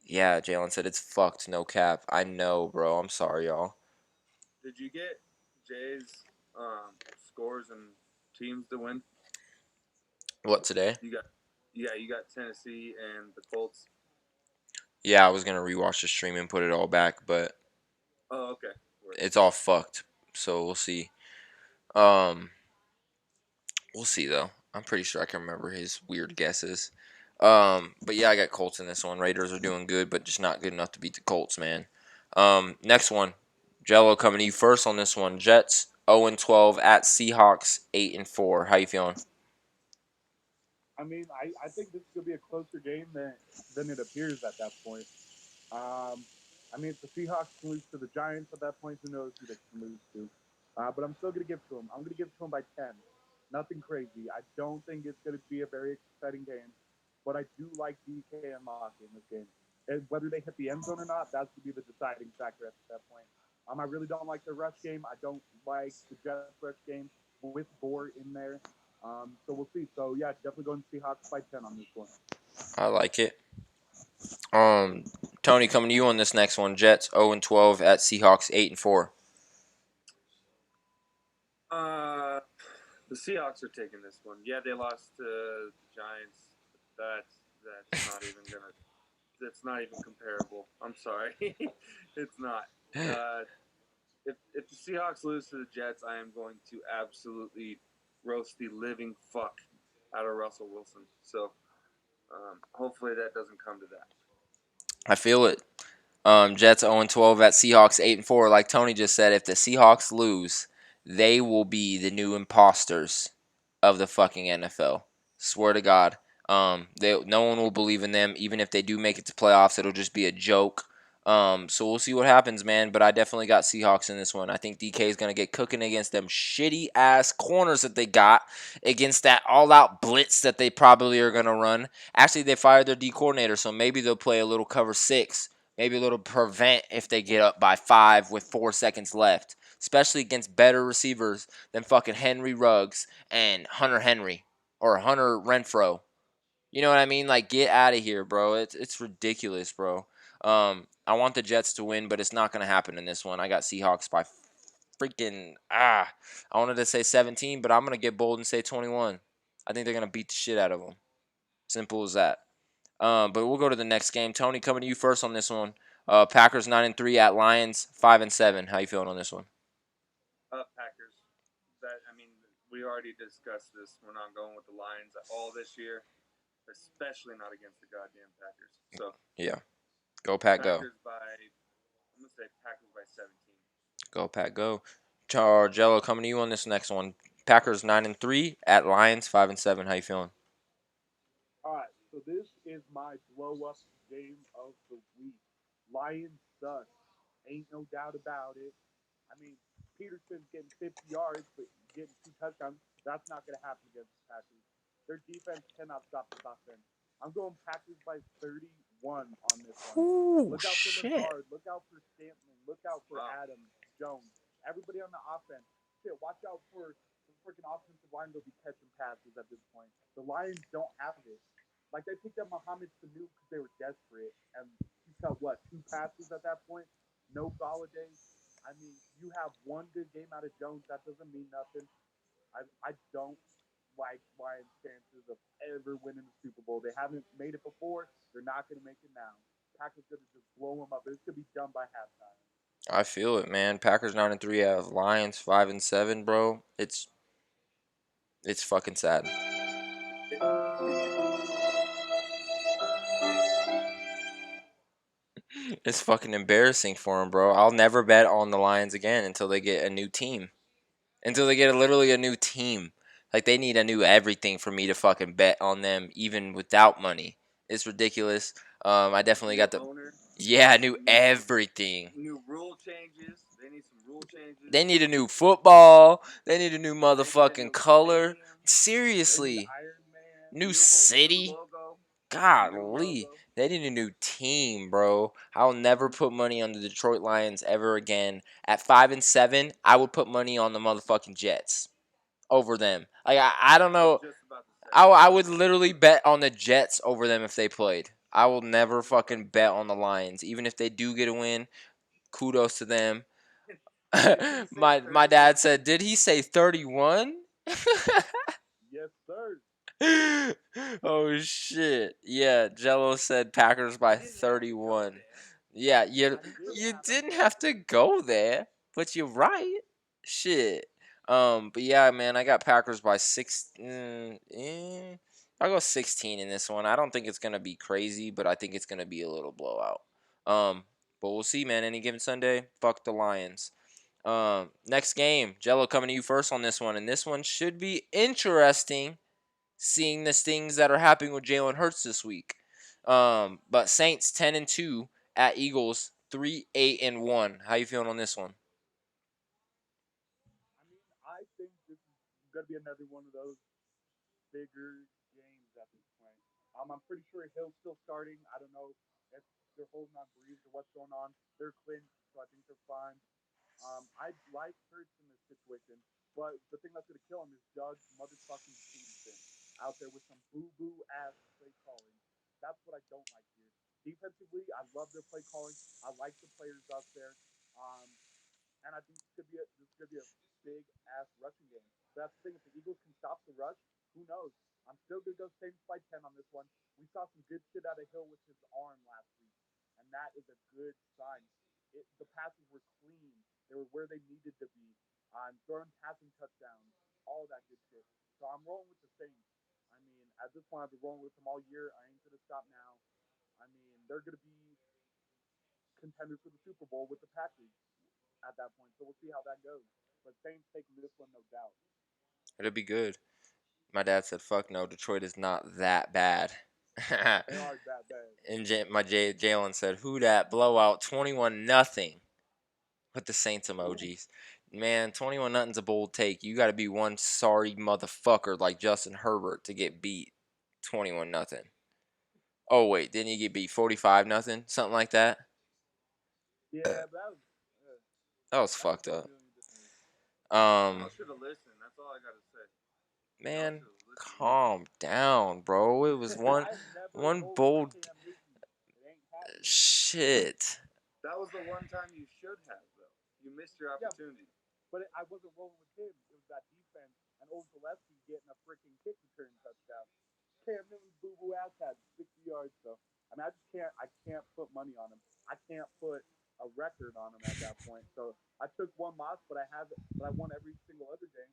Yeah, Jalen said it's fucked, no cap. I know, bro. I'm sorry, y'all. Did you get Jay's scores and teams to win? What, today? You got Tennessee and the Colts. Yeah, I was gonna rewatch the stream and put it all back, but Oh, okay. it's all fucked. So we'll see. Um, we'll see though. I'm pretty sure I can remember his weird guesses. But yeah, I got Colts in this one. Raiders are doing good, but just not good enough to beat the Colts, man. Next one, Jello coming to you first on this one. Jets 0-12 at Seahawks 8-4. How you feeling? I mean, I think this is gonna be a closer game than it appears at that point. I mean, if the Seahawks can lose to the Giants at that point, who knows who they can lose to? But I'm still gonna give it to them. I'm gonna give it to them by 10. Nothing crazy. I don't think it's gonna be a very exciting game, but I do like DK and Mock in this game. And whether they hit the end zone or not, that's gonna be the deciding factor at that point. I really don't like the rush game. I don't like the Jets rush game with Gore in there. So we'll see. So yeah, definitely going Seahawks by 10 on this one. I like it. Tony, coming to you on this next one. Jets 0-12 at Seahawks 8-4. The Seahawks are taking this one. Yeah, they lost to the Giants. That's not even gonna. That's not even comparable. I'm sorry, it's not. If the Seahawks lose to the Jets, I am going to absolutely roast the living fuck out of Russell Wilson. So hopefully that doesn't come to that. I feel it. Jets 0-12 at Seahawks 8-4. Like Tony just said, if the Seahawks lose, they will be the new imposters of the fucking NFL. Swear to God. No one will believe in them. Even if they do make it to playoffs, it'll just be a joke. So we'll see what happens, man. But I definitely got Seahawks in this one. I think DK is going to get cooking against them shitty ass corners that they got, against that all out blitz that they probably are going to run. Actually, they fired their D coordinator, so maybe they'll play a little cover 6. Maybe a little prevent if they get up by 5 with 4 seconds left. Especially against better receivers than fucking Henry Ruggs and Hunter Henry or Hunter Renfro. You know what I mean? Like, get out of here, bro. It's ridiculous, bro. I want the Jets to win, but it's not going to happen in this one. I got Seahawks by freaking, I wanted to say 17, but I'm going to get bold and say 21. I think they're going to beat the shit out of them. Simple as that. But we'll go to the next game. Tony, coming to you first on this one. Packers 9-3 at Lions 5-7. How you feeling on this one? Packers. We already discussed this. We're not going with the Lions at all this year, especially not against the goddamn Packers. So yeah, go Pack, go. I'm gonna say Packers by 17. Go Pack, go. Jello, coming to you on this next one. Packers 9-3 at Lions 5-7. How you feeling? All right, so this is my blow up game of the week. Lions suck, Ain't no doubt about it. I mean, Peterson's getting 50 yards, but getting 2 touchdowns. That's not going to happen against the Packers. Their defense cannot stop this offense. I'm going Packers by 31 on this one. Ooh, Look out for shit. Lazard. Look out for Stanton. Look out for Wow. Adams, Jones. Everybody on the offense. Shit, watch out for the freaking offensive line. They'll be catching passes at this point. The Lions don't have it. Like, they picked up Mohamed Sanu because they were desperate. And he caught, 2 passes at that point? No Galladay. I mean, you have one good game out of Jones. That doesn't mean nothing. I don't like Lions' chances of ever winning the Super Bowl. They haven't made it before. They're not going to make it now. Packers going to just blow them up. This could be done by halftime. I feel it, man. Packers 9-3 out of Lions 5-7, bro. It's fucking sad. It's fucking embarrassing for them, bro. I'll never bet on the Lions again until they get a new team. Until they get literally a new team. Like, they need a new everything for me to fucking bet on them, even without money. It's ridiculous. I definitely got the... owner, Yeah, I knew everything. new rule changes. They need some rule changes. They need a new football. They need a new They need a motherfucking new color. stadium, Seriously. Iron Man. New new city. logo. Golly. logo. They need a new team, bro. I'll never put money on the Detroit Lions ever again. At 5-7, I would put money on the motherfucking Jets over them. Like, I don't know. Just about to say. I would literally bet on the Jets over them if they played. I will never fucking bet on the Lions. Even if they do get a win, kudos to them. my dad said, did he say 31? Yes, sir. Oh shit. Yeah, Jello said Packers by You didn't have to go 31. there. Yeah, I you didn't have to go there, but you're right. Shit. But yeah, man, I got Packers by 6. I'll go 16 in this one. I don't think it's gonna be crazy, but I think it's gonna be a little blowout. But we'll see, man. Any given Sunday, fuck the Lions. Next game, Jello coming to you first on this one, and this one should be interesting, seeing the things that are happening with Jalen Hurts this week. But Saints 10-2 at Eagles 3-8-1. How you feeling on this one? I mean, I think this is going to be another one of those bigger games at this point. I'm pretty sure Hill's still starting. I don't know if they're holding on Breeze or what's going on. They're clinched, so I think they're fine. I like Hurts in this situation, but the thing that's going to kill him is Doug motherfucking Peterson out there with some boo-boo ass play calling. That's what I don't like here. Defensively, I love their play calling. I like the players out there. And I think this could be a big ass rushing game. So that's the thing. If the Eagles can stop the rush, who knows? I'm still gonna go Saints by 10 on this one. We saw some good shit out of Hill with his arm last week, and that is a good sign. The passes were clean. They were where they needed to be. Throwing passing touchdowns, all that good shit. So I'm rolling with the Saints. I mean, at this point, I've been rolling with them all year. I ain't gonna stop now. I mean, they're gonna be contenders for the Super Bowl with the Packers at that point. So we'll see how that goes. But Saints taking this one, no doubt. It'll be good. My dad said, "Fuck no, Detroit is not that bad." They are that bad. And Jalen said, "Who dat blowout 21-0 with the Saints emojis." Man, 21-0's a bold take. You got to be one sorry motherfucker like Justin Herbert to get beat 21-0. Oh wait, didn't he get beat 45-0? Something like that. Yeah, but That was fucked up. I should have listened. That's all I gotta say. Man, calm down, bro. It was one bold shit. That was the one time you should have, though. You missed your opportunity. But I wasn't rolling with him. It was that defense and Old Gillespie getting a freaking kick return touchdown. Cam Newton's boo-boo ass had 60 yards, so I mean, I can't put money on him. I can't put a record on him at that point. So I took one loss, but I won every single other game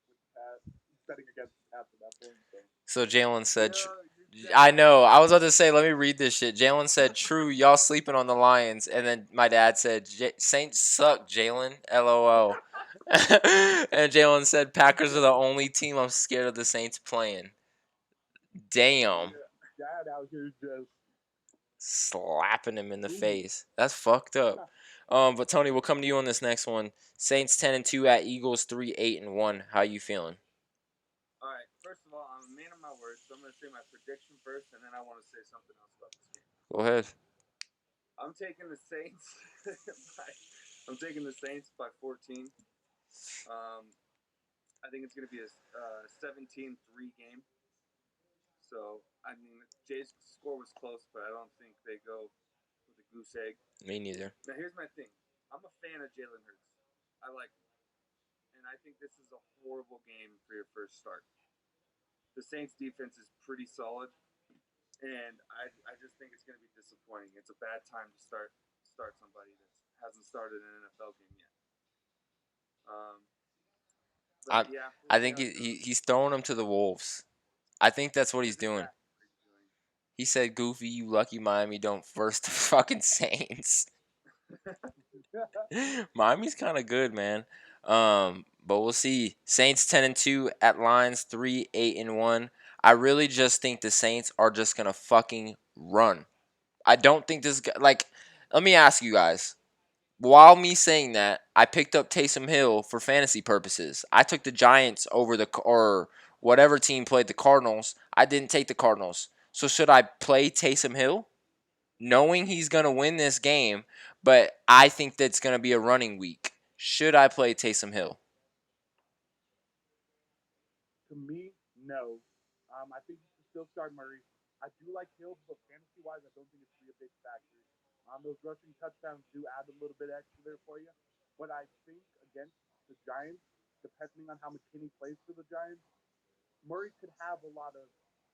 with Pat betting against Pat at that point. So Jalen said, I know. I was about to say, let me read this shit. Jalen said, "True, y'all sleeping on the Lions," and then my dad said, "Saints suck, Jalen." LOL. And Jalen said, "Packers are the only team I'm scared of the Saints playing." Damn. Dad out here just Slapping him in the face. That's fucked up. But Tony, we'll come to you on this next one. Saints 10-2 at Eagles 3-8-1. How you feeling? All right. First of all, I'm a man of my word, so I'm gonna say my prediction first, and then I want to say something else about this game. Go ahead. I'm taking the Saints. I'm taking the Saints by 14. I think it's gonna be a 17-3 game. So I mean, Jay's score was close, but I don't think they go with a goose egg. Me neither. Now here's my thing. I'm a fan of Jalen Hurts. I like him, and I think this is a horrible game for your first start. The Saints defense is pretty solid, and I just think it's going to be disappointing. It's a bad time to start somebody that hasn't started an NFL game yet. But yeah, we'll I see think how it goes. he's throwing them to the wolves. I think that's what he's Isn't doing. that what he's doing? He said, "Goofy, you lucky Miami don't verse the fucking Saints." Miami's kind of good, man. But we'll see. Saints 10-2 at Lions 3-8-1. I really just think the Saints are just gonna fucking run. I don't think this guy, like. Let me ask you guys. While me saying that, I picked up Taysom Hill for fantasy purposes. I took the Giants over or whatever team played the Cardinals. I didn't take the Cardinals. So should I play Taysom Hill, knowing he's gonna win this game, but I think that's gonna be a running week? Should I play Taysom Hill? To me, no. I think you should still start Murray. I do like Hill, but fantasy-wise, I don't think it's going to be a big factor. Those rushing touchdowns do add a little bit extra there for you. But I think against the Giants, depending on how McKinney plays for the Giants, Murray could have a lot of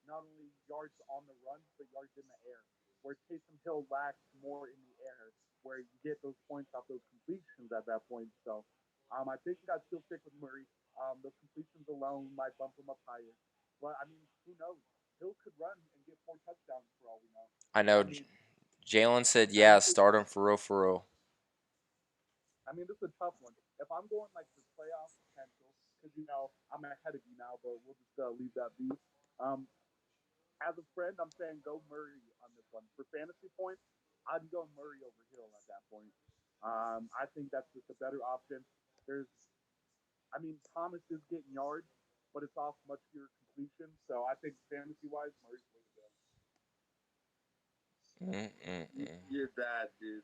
not only yards on the run, but yards in the air. Where Taysom Hill lacks more in the air, where you get those points off those completions at that point. So I think I'd still stick with Murray. Those completions alone might bump him up higher. But I mean, who knows? Hill could run and get 4 touchdowns for all we know. I know I mean, Jalen said, I "Yeah, don't think. start him for real, for real." I mean, this is a tough one. If I'm going like for playoff potential, because I'm ahead of you now, but we'll just leave that be. Um, as a friend, I'm saying go Murray on this one. For fantasy points, I'd go Murray over Hill at that point. I think that's just a better option. Thomas is getting yards, but it's off much fewer completions. So I think fantasy wise, Murray's way to go. You're bad, dude.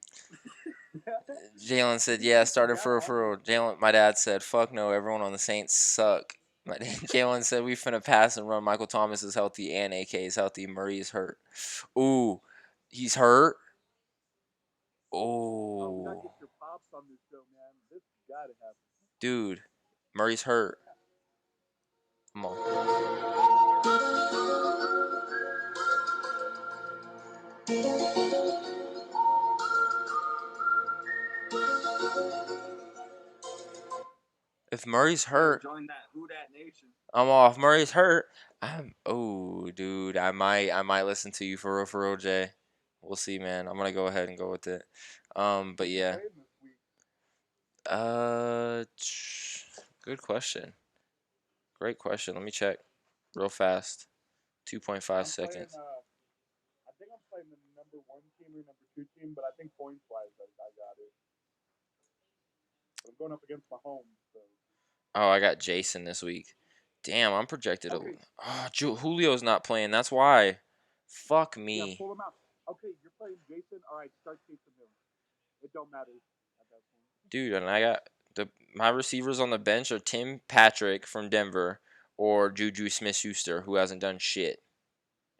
Jalen said, "Yeah, start him for real, for real." Jalen, my dad said, "Fuck no, everyone on the Saints suck." Jalen said, "We finna pass and run. Michael Thomas is healthy and AK is healthy. Murray is hurt." Ooh, he's hurt. Oh, we gotta Oh, get your pops on this show, man. This gotta happen. dude, Murray's hurt. Come on. If Murray's hurt, Join that Who Dat Nation. I'm off. Murray's hurt. Dude, I might listen to you for real, Jay. We'll see, man. I'm gonna go ahead and go with it. But yeah. Good question. Great question. Let me check real fast. 2.5 seconds. I think I'm playing the number 1 team or number 2 team, but I think points wise, I got it. I'm going up against Mahomes, so. Oh, I got Jason this week. Damn, I'm projected. Okay. Julio's not playing. That's why. Fuck Yeah, me. pull him out. Okay, you're playing Jason. All right, start Taysom Hill. It don't matter at that point. Dude, and I got my receivers on the bench are Tim Patrick from Denver or Juju Smith-Schuster, who hasn't done shit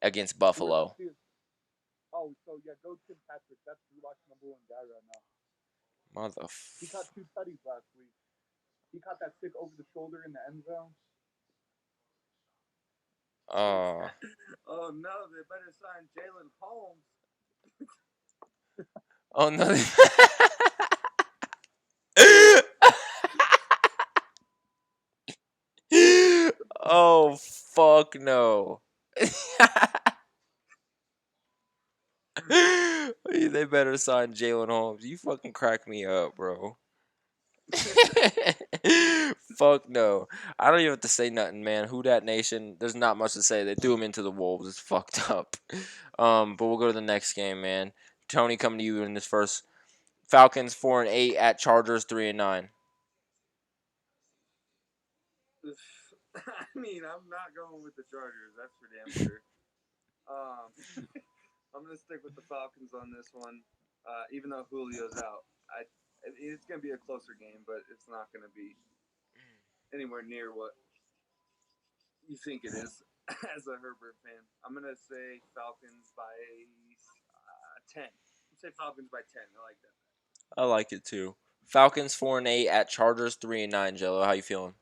against Buffalo. Oh, so yeah, go Tim Patrick. That's Drew Lock's number 1 guy right now. He caught 2 tutties last week. He caught that stick over the shoulder in the end zone. Oh no, they better sign Jalen Holmes. Oh no. Oh fuck no. They better sign Jalen Holmes. You fucking crack me up, bro. Fuck no. I don't even have to say nothing, man. Who Dat Nation? There's not much to say. They threw him into the wolves. It's fucked up. But we'll go to the next game, man. Tony, coming to you in this first Falcons 4-8 at Chargers 3-9. I mean, I'm not going with the Chargers. That's for damn sure. I'm gonna stick with the Falcons on this one, even though Julio's out. It's gonna be a closer game, but it's not gonna be anywhere near what you think it is as a Herbert fan. I'm gonna say Falcons by 10. Say Falcons by 10. I like that. I like it too. Falcons 4-8 at Chargers 3-9. Jello, how you feeling?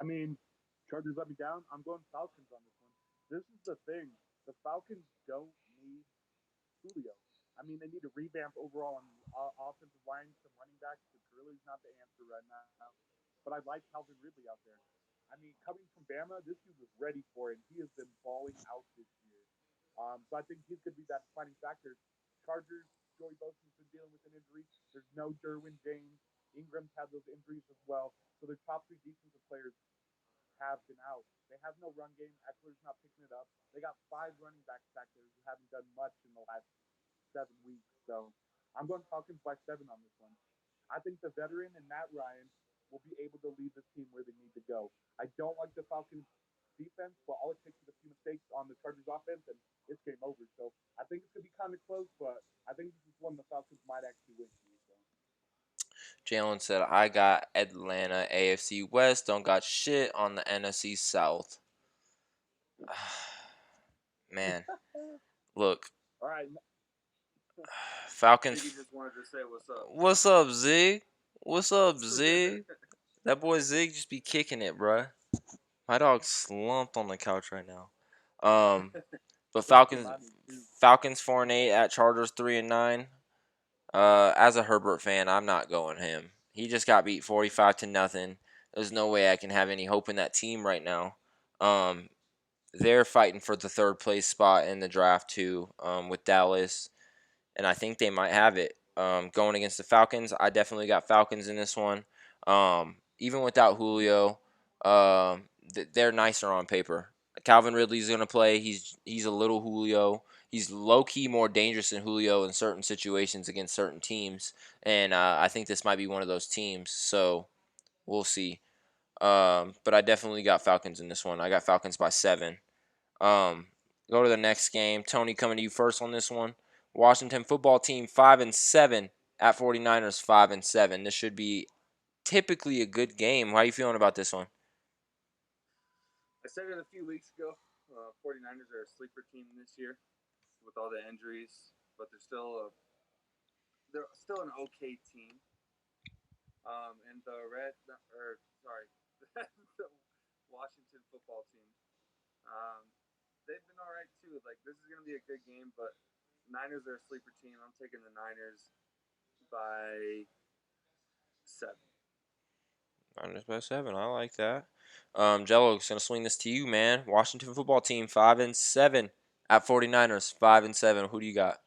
I mean, Chargers let me down. I'm going Falcons on this one. This is the thing. The Falcons don't need Julio. I mean, they need a revamp overall on the offensive line, some running backs. But Gurley's not the answer right now. But I like Calvin Ridley out there. I mean, coming from Bama, this dude was ready for it. He has been balling out this year. So I think he's going to be that defining factor. Chargers, Joey Bosa's been dealing with an injury. There's no Derwin James. Ingram's had those injuries as well. So their top 3 defensive players have been out. They have no run game. Eckler's not picking it up. They got 5 running backs back there who haven't done much in the last 7 weeks. So I'm going Falcons by 7 on this one. I think the veteran and Matt Ryan will be able to lead this team where they need to go. I don't like the Falcons defense, but all it takes is a few mistakes on the Chargers offense and it's game over. So I think it's going to be kind of close, but I think this is one the Falcons might actually win. So. Jalen said, I got Atlanta AFC West. Don't got shit on the NFC South. Man, look. All right. Falcons. He just wanted to say what's up. What's up, Zig? What's up, Zig? That boy Zig just be kicking it, bruh. My dog's slumped on the couch right now. But Falcons 4-8 at Chargers 3-9. As a Herbert fan, I'm not going him. He just got beat 45-0. There's no way I can have any hope in that team right now. They're fighting for the 3rd place spot in the draft too, with Dallas, and I think they might have it. Going against the Falcons, I definitely got Falcons in this one. Even without Julio, they're nicer on paper. Calvin Ridley's going to play. He's a little Julio. He's low-key more dangerous than Julio in certain situations against certain teams, and I think this might be one of those teams, so we'll see. But I definitely got Falcons in this one. I got Falcons by 7. Go to the next game. Tony, coming to you first on this one. Washington football team 5-7 at 49ers 5-7. This should be typically a good game. How are you feeling about this one? I said it a few weeks ago. 49ers are a sleeper team this year with all the injuries, but they're still an okay team. And the Washington football team, they've been all right too. Like, this is gonna be a good game, but Niners are a sleeper team. I'm taking the Niners by 7. Niners by 7. I like that. Jello's gonna swing this to you, man. Washington football team 5-7 at 49ers 5-7. Who do you got?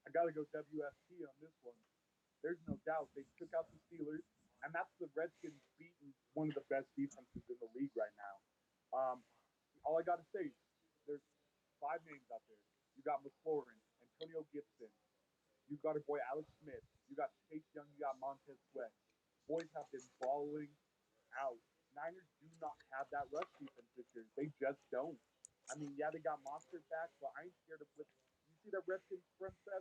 I gotta go WFT on this one. There's no doubt they took out the Steelers, and that's the Redskins beating one of the best defenses in the league right now. All I gotta say, there's 5 names out there. You got McLaurin, Antonio Gibson. You got our boy Alex Smith. You got Chase Young. You got Montez Sweat. Boys have been balling out. Niners do not have that rush defense this year. They just don't. I mean, yeah, they got Monster back, but I ain't scared of blitz. You see that Redskins front 7?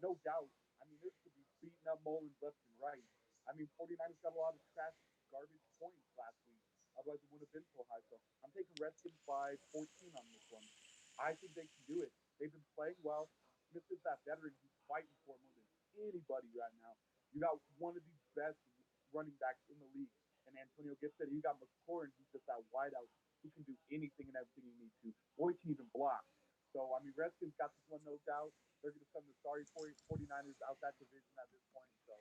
No doubt. I mean, they're going to be beating up Mullins left and right. I mean, 49ers got a lot of trash, garbage points last week. Otherwise, it wouldn't have been so high. So I'm taking Redskins by 14 on this one. I think they can do it. They've been playing well. Smith is that veteran who's fighting for more than anybody right now. You got one of the best running backs in the league, and Antonio Gibson. You got McLaurin, who's just that wideout who can do anything and everything you need to. Boy can even block. So, I mean, Redskins got this one no doubt. They're going to send the sorry 49ers out that division at this point. So,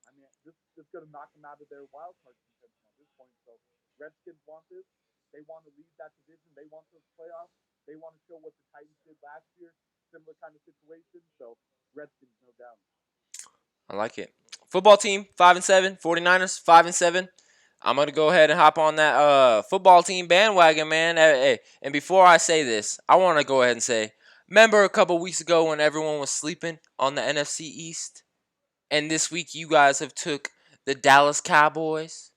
I mean, this is going to knock them out of their wild card contention at this point. So, Redskins want this. They want to lead that division. They want those playoffs. They want to show what the Titans did last year. Similar kind of situation. So, Redskins, no doubt. I like it. Football team 5-7. 49ers 5-7. I'm gonna go ahead and hop on that football team bandwagon, man. Hey, and before I say this, I want to go ahead and say, remember a couple weeks ago when everyone was sleeping on the NFC East? and this week you guys have took the Dallas Cowboys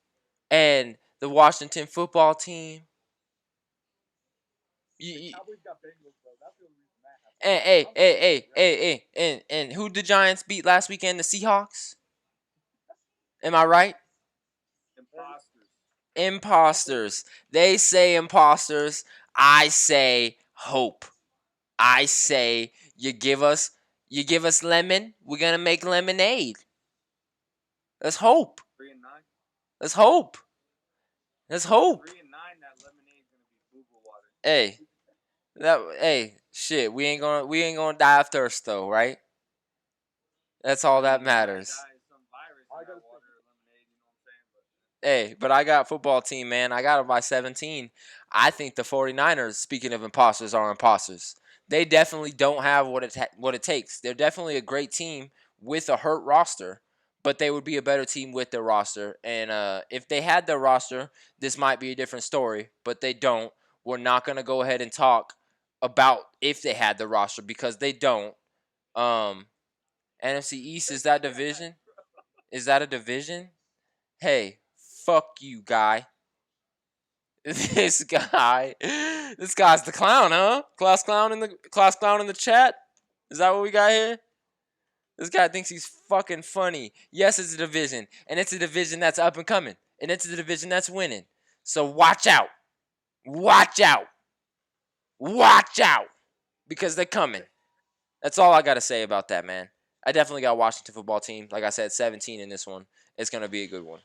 and the Washington football team. The Cowboys got Bengals, though. That's the only reason that happened. And who the Giants beat last weekend? The Seahawks. Am I right? Imposters. Imposters. They say imposters. I say hope. I say you give us lemon, we're gonna make lemonade. Let's hope. 3-9. Let's hope. Let's hope. 3-9. That lemonade's gonna be boo-boo water. Shit. We ain't gonna die of thirst though, right? That's all that matters. Die of some virus in that water or lemonade, you know what I'm saying? But I got football team, man. I got them by 17. I think the 49ers, speaking of imposters, are imposters. They definitely don't have what it takes. They're definitely a great team with a hurt roster, but they would be a better team with their roster. And if they had their roster, this might be a different story, but they don't. We're not going to go ahead and talk about if they had the roster because they don't. NFC East, is that division? Is that a division? Hey, fuck you, guy. This guy's the clown, huh? Class clown in the chat. Is that what we got here? This guy thinks he's fucking funny. Yes, it's a division, and it's a division that's up and coming, and it's a division that's winning. So watch out, watch out, watch out, because they're coming. That's all I gotta say about that, man. I definitely got Washington football team. Like I said, 17 in this one. It's gonna be a good one.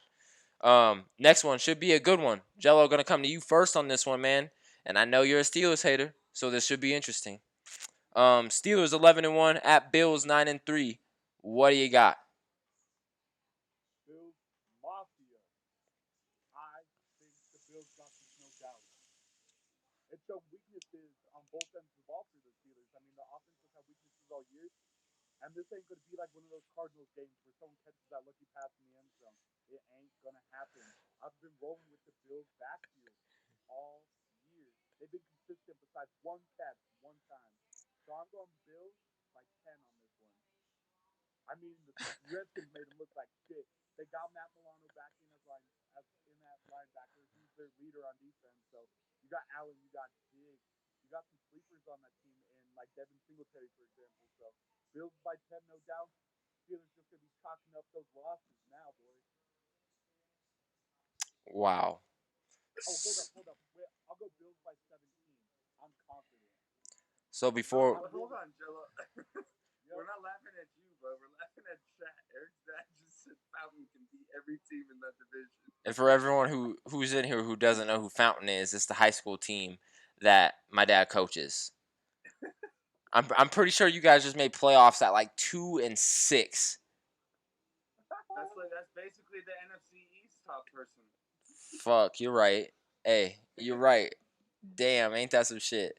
Next one should be a good one. Jello, gonna come to you first on this one, man. And I know you're a Steelers hater, so this should be interesting. Steelers 11-1 at Bills 9-3. What do you got? Bills Mafia. I think the Bills got this, no doubt. It showed weaknesses on both ends of the ball for the Steelers. I mean, the offense has had weaknesses all year, and this ain't going to be like one of those Cardinals games where someone catches that lucky pass in the end zone. It ain't going to happen. I've been rolling with the Bills backfield all year. They've been consistent besides one catch one time. So I'm going Bills by 10 on this one. I mean, the Redskins made them look like shit. They got Matt Milano back in in that linebacker. He's their leader on defense. So you got Allen, you got Diggs, you got some sleepers on that team, and like Devin Singletary, for example. So Bills by 10, no doubt. Steelers just gonna be chalking up those losses now, boys. Wow. Oh, hold up. Wait, I'll go Bills by 17. I'm confident. So before Hold on, Jello. We're not laughing at you, bro. We're laughing at chat. Eric's dad just said Fountain can beat every team in that division. and for everyone who's in here who doesn't know who Fountain is, it's the high school team that my dad coaches. I'm pretty sure you guys just made playoffs at like 2-6. That's basically the NFC East top person. Fuck, you're right. Hey, you're right. Damn, ain't that some shit?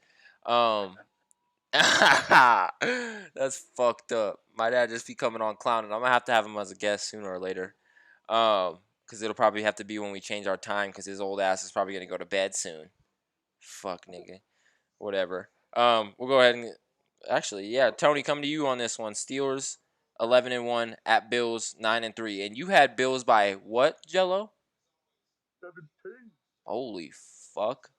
That's fucked up. My dad just be coming on clowning. I'm gonna have him as a guest sooner or later. Cause it'll probably have to be when we change our time. Cause his old ass is probably gonna go to bed soon. Fuck, nigga. Whatever. We'll go ahead and actually, yeah, Tony, come to you on this one. Steelers 11-1 at Bills 9-3, and you had Bills by what, Jello? 17. Holy fuck.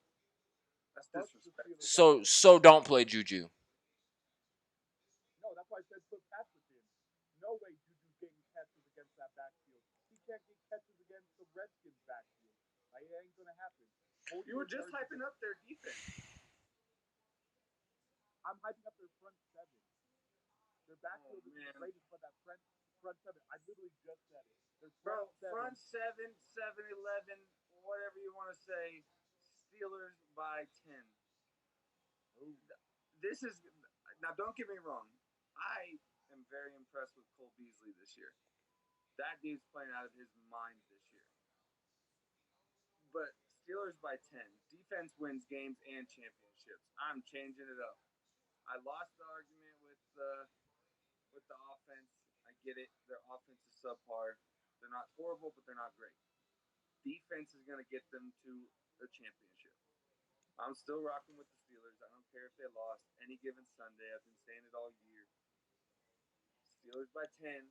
That's disrespectful. So don't play Juju. No, that's why I said put Patrick in. No way Juju's getting catches against that backfield. He can't get catches against the Redskins backfield. Like, it ain't gonna happen. You were just hyping up their defense. I'm hyping up their front seven. Their backfield is rated for that front seven. I literally just said it. Their front seven, 7-11, whatever you want to say. Steelers by 10. Ooh. This is now. Don't get me wrong. I am very impressed with Cole Beasley this year. That dude's playing out of his mind this year. But Steelers by 10. Defense wins games and championships. I'm changing it up. I lost the argument with the offense. I get it. Their offense is subpar. They're not horrible, but they're not great. Defense is going to get them to the championship. I'm still rocking with the Steelers. I don't care if they lost any given Sunday. I've been saying it all year. Steelers by 10.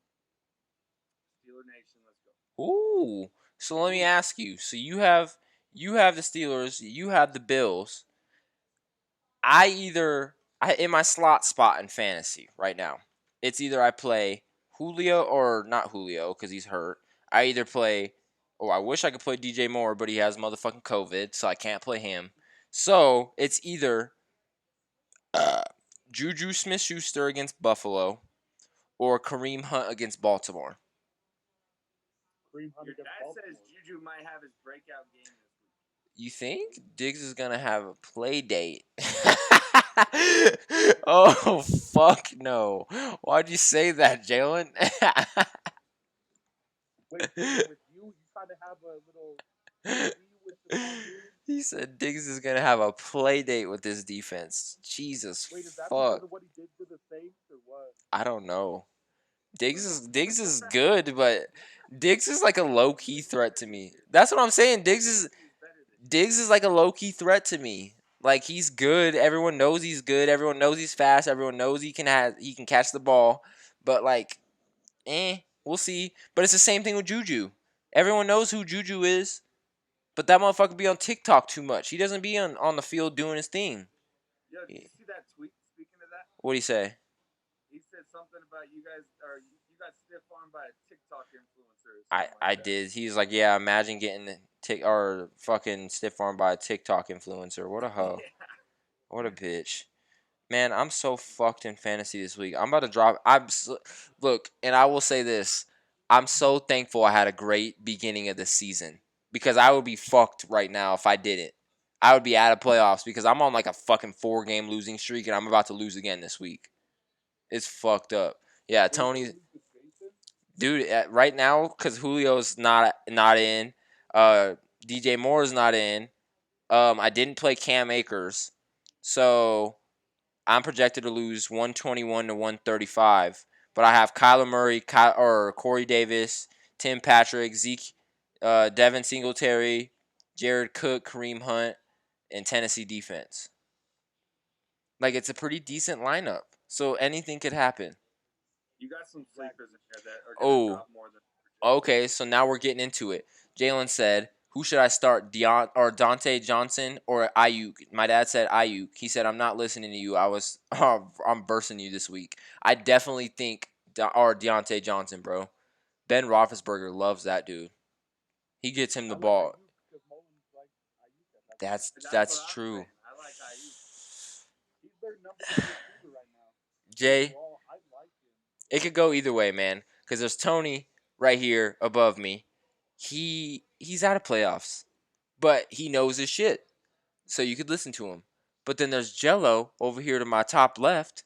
Steeler Nation, let's go. Ooh. So let me ask you. So you have the Steelers, you have the Bills. I in my slot spot in fantasy right now. It's either I play Julio or not Julio because he's hurt. I either play, I wish I could play DJ Moore, but he has motherfucking COVID, so I can't play him. So it's either Juju Smith-Schuster against Buffalo or Kareem Hunt against Baltimore. Kareem Hunt Your against dad says Baltimore. Juju might have his breakout game this week. You think Diggs is gonna have a play date? Oh fuck no! Why'd you say that, Jalen? Wait, with you trying to have a little with the Tom Brady? He said Diggs is gonna have a play date with this defense. Jesus Wait, is that fuck! because of what he did to the Saints or what? I don't know. Diggs is good, but Diggs is like a low key threat to me. That's what I'm saying. Diggs is like a low key threat to me. Like he's good. Everyone knows he's good. Everyone knows he's fast. Everyone knows he can catch the ball. But like, we'll see. But it's the same thing with Juju. Everyone knows who Juju is. But that motherfucker be on TikTok too much. He doesn't be on the field doing his thing. Yo, did you see that tweet? Speaking of that, What'd he say? he said something about you guys, or you got stiff armed by a TikTok influencer. Or something I like that. did. He's like, yeah, imagine getting or fucking stiff armed by a TikTok influencer. What a hoe. Yeah. What a bitch. Man, I'm so fucked in fantasy this week. I'm about to drop. Look, and I will say this. I'm so thankful I had a great beginning of the season because I would be fucked right now if I didn't. I would be out of playoffs because I'm on like a fucking 4-game losing streak and I'm about to lose again this week. It's fucked up. Yeah, Tony, dude, right now because Julio's not in, DJ Moore's not in. I didn't play Cam Akers, so I'm projected to lose 121 to 135. But I have Kyler Murray, Corey Davis, Tim Patrick, Zeke, Devin Singletary, Jared Cook, Kareem Hunt, and Tennessee defense. Like it's a pretty decent lineup, so anything could happen. You got some sleepers in there that are Oh. gonna drop more than. Okay, so now we're getting into it. Jalen said, "Who should I start, Dante Johnson or Ayuk?" My dad said Ayuk. He said, "I'm not listening to you. I'm bursting you this week." I definitely think Deontay Johnson, bro. Ben Roethlisberger loves that dude. He gets him the ball. That's what I'm true. saying. I like Ayuk. He's their number one receiver right now. Jay, Overall, I like him. it could go either way, man. Because there's Tony right here above me. He's out of playoffs, but he knows his shit. So you could listen to him. But then there's Jello over here to my top left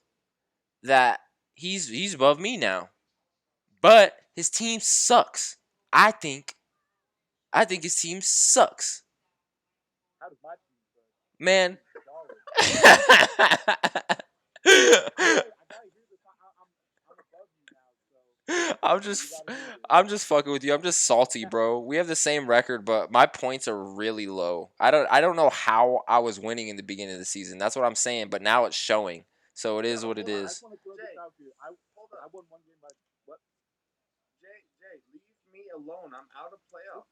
that he's above me now. But his team sucks. I think his team sucks. How does my team play? Man. I'm just fucking with you. I'm just salty, bro. We have the same record, but my points are really low. I don't know how I was winning in the beginning of the season. That's what I'm saying, but now it's showing. So it is what it I is. just want to throw this out here. I won one game by what? Jay, leave me alone. I'm out of playoffs.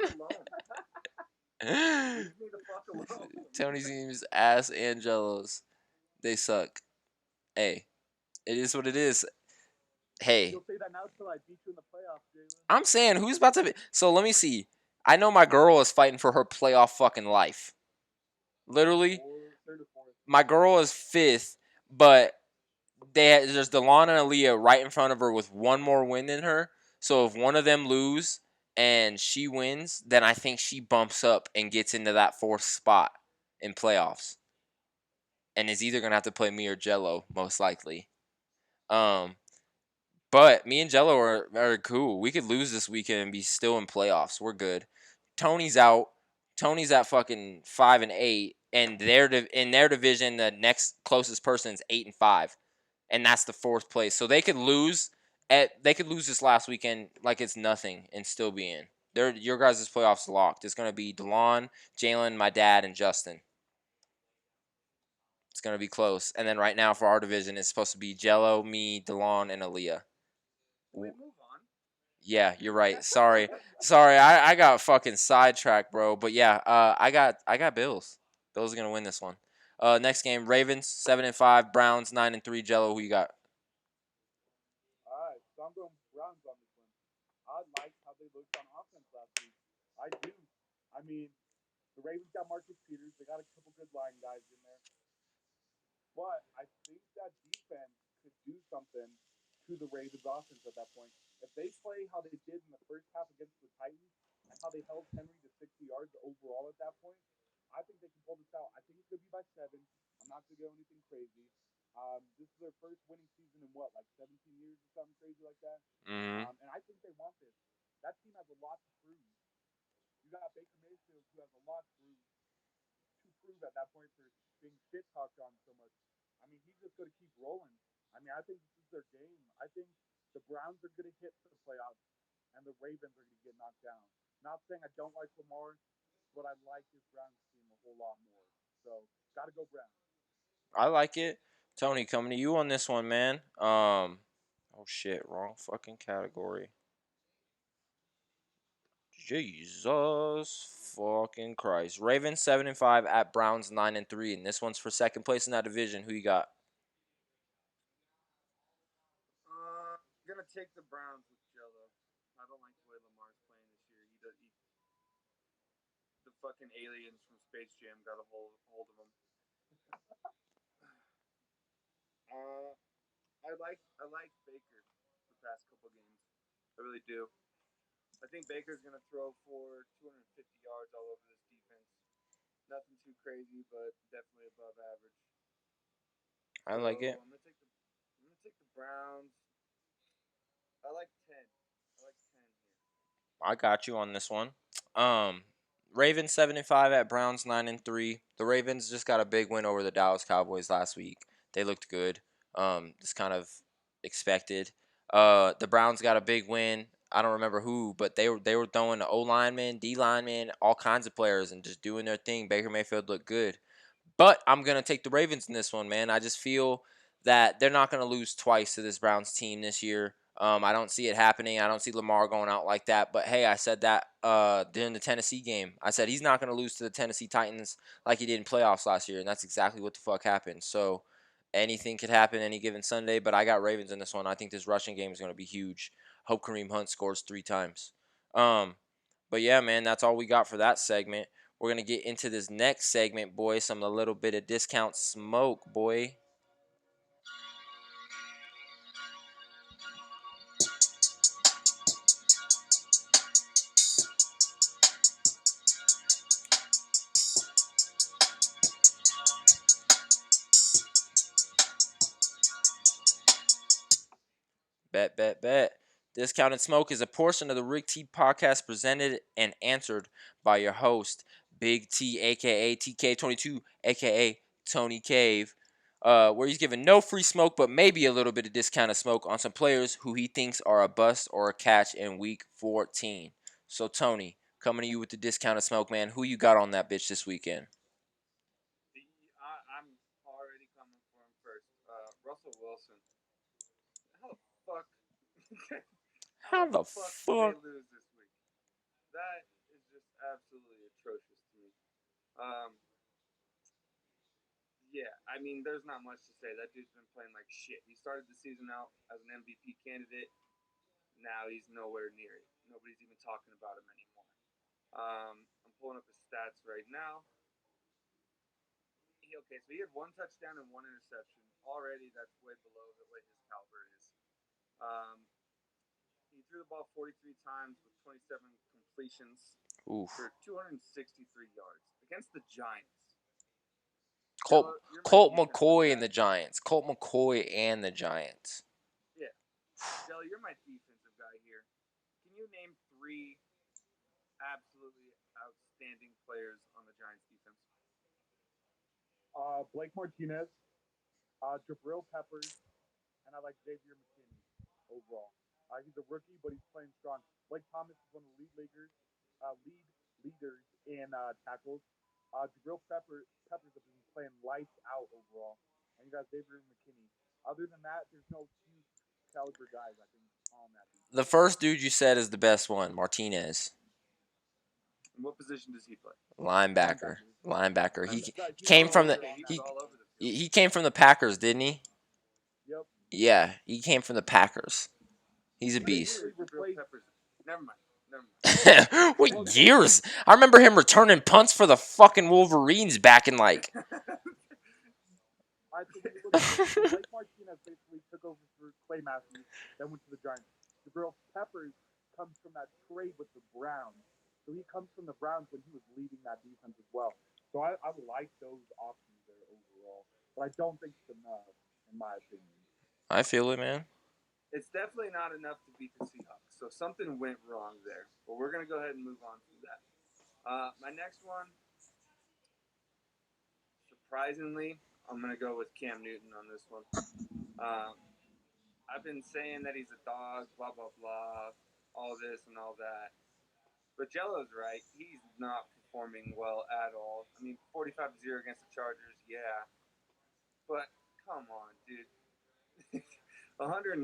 Leave me alone. Leave me the fuck alone. Tony's team's ass Angelos. They suck. Hey, it is what it is. Hey. You'll say that now until I beat you in the playoffs, Jalen. I'm saying who's about to be. So let me see. I know my girl is fighting for her playoff fucking life. Literally, my girl is 5th, but there's Delon and Aaliyah right in front of her with one more win than her. So if one of them lose and she wins, then I think she bumps up and gets into that 4th spot in playoffs. And is either gonna have to play me or Jello, most likely. But me and Jello are cool. We could lose this weekend and be still in playoffs. We're good. Tony's out. Tony's at fucking 5-8, and in their division, the next closest person is 8-5, and that's the 4th place. So they could lose this last weekend like it's nothing and still be in. Your guys' playoffs locked. It's gonna be DeLon, Jalen, my dad, and Justin. It's gonna be close. And then right now for our division, it's supposed to be Jello, me, DeLon, and Aaliyah. We move on. Yeah, you're right. Sorry, I got fucking sidetracked, bro. But yeah, I got Bills. Bills are gonna win this one. Next game, Ravens 7-5, Browns 9-3. Jello, who you got? All right, so I'm going Browns on this one. I like how they looked on offense last week. I do. I mean, the Ravens got Marcus Peters. They got a couple good line guys in there. But I think that defense could do something to the Ravens offense at that point. If they play how they did in the first half against the Titans and how they held Henry to 60 yards overall at that point, I think they can pull this out. I think it's going to be by 7. I'm not going to go anything crazy. This is their first winning season in what, like 17 years or something crazy like that? Mm-hmm. And I think they want this. That team has a lot to prove. You got Baker Mayfield, who has a lot to prove at that point for being shit talked on so much. I mean, he's just going to keep rolling. I mean, I think this is their game. I think the Browns are going to hit the playoffs, and the Ravens are going to get knocked down. Not saying I don't like Lamar, but I like this Browns team a whole lot more. So, got to go Browns. I like it. Tony, coming to you on this one, man. Oh shit, wrong fucking category. Jesus fucking Christ. Ravens 7-5 at Browns 9-3, and this one's for second place in that division. Who you got? Gonna take the Browns with Jello. I don't like the way Lamar's playing this year. The fucking aliens from Space Jam got a hold of him. I like Baker the past couple games. I really do. I think Baker's gonna throw for 250 yards all over this defense. Nothing too crazy, but definitely above average. I like it. I'm gonna take the Browns. I like 10. I like 10 here. I got you on this one. Um, Ravens 7-5 at Browns 9-3. The Ravens just got a big win over the Dallas Cowboys last week. They looked good. Just kind of expected. The Browns got a big win. I don't remember who, but they were throwing O linemen, D linemen, all kinds of players, and just doing their thing. Baker Mayfield looked good. But I'm going to take the Ravens in this one, man. I just feel that they're not going to lose twice to this Browns team this year. I don't see it happening. I don't see Lamar going out like that. But hey, I said that during the Tennessee game. I said he's not going to lose to the Tennessee Titans like he did in playoffs last year, and that's exactly what the fuck happened. So anything could happen any given Sunday, but I got Ravens in this one. I think this rushing game is going to be huge. Hope Kareem Hunt scores 3 times. But yeah, man, that's all we got for that segment. We're gonna get into this next segment, boy. Some a little bit of discount smoke, boy. Bet. Discounted Smoke is a portion of the Rick T podcast presented and answered by your host, Big T, aka TK22, aka Tony Cave, where he's giving no free smoke, but maybe a little bit of discounted smoke on some players who he thinks are a bust or a catch in week 14. So, Tony, coming to you with the discounted smoke, man. Who you got on that bitch this weekend? I'm already coming for him first. Russell Wilson. How the fuck? How the fuck? Did they lose this week? That is just absolutely atrocious to me. Um, yeah, I mean, there's not much to say. That dude's been playing like shit. He started the season out as an MVP candidate. Now he's nowhere near it. Nobody's even talking about him anymore. I'm pulling up his stats right now. So he had 1 touchdown and 1 interception. Already, that's way below the way his caliber is. He threw the ball 43 times with 27 completions Oof. for 263 yards against the Giants. Colt McCoy and the Giants. Colt McCoy and the Giants. Yeah. Jelly, you're my defensive guy here. Can you name 3 absolutely outstanding players on the Giants defense? Blake Martinez, Jabril Peppers, and I like Xavier McKinney overall. He's a rookie, but he's playing strong. Blake Thomas is one of the lead leaders in tackles. Jabril Peppers has been playing lights out overall, and you got Xavier McKinney. Other than that, there's no huge caliber guys I think on that dude. The first dude you said is the best one, Martinez, And what position does he play? linebacker. Linebacker. He He came was from all the over on he that. was he all over the field. he came from the Packers, didn't he? Yep. Yeah, he came from the Packers. He's a He beast. literally rebuilt replaced- Peppers. Never mind. Never mind. What years? I remember him returning punts for the fucking Wolverines back in like. All right, so when you look at it, Blake Martinez basically took over for Clay Matthews, then went to the Giants. Jabril Peppers comes from that trade with the Browns. So he comes from the Browns when he was leading that defense as well. So I like those options there overall. But I don't think it's enough, in my opinion. I feel it, man. It's definitely not enough to beat the Seahawks. So something went wrong there. But we're gonna go ahead and move on from that. My next one, surprisingly, I'm gonna go with Cam Newton on this one. I've been saying that he's a dog, blah blah blah, all this and all that. But Jello's right. He's not performing well at all. I mean, 45-0 against the Chargers, yeah. But come on, dude. 119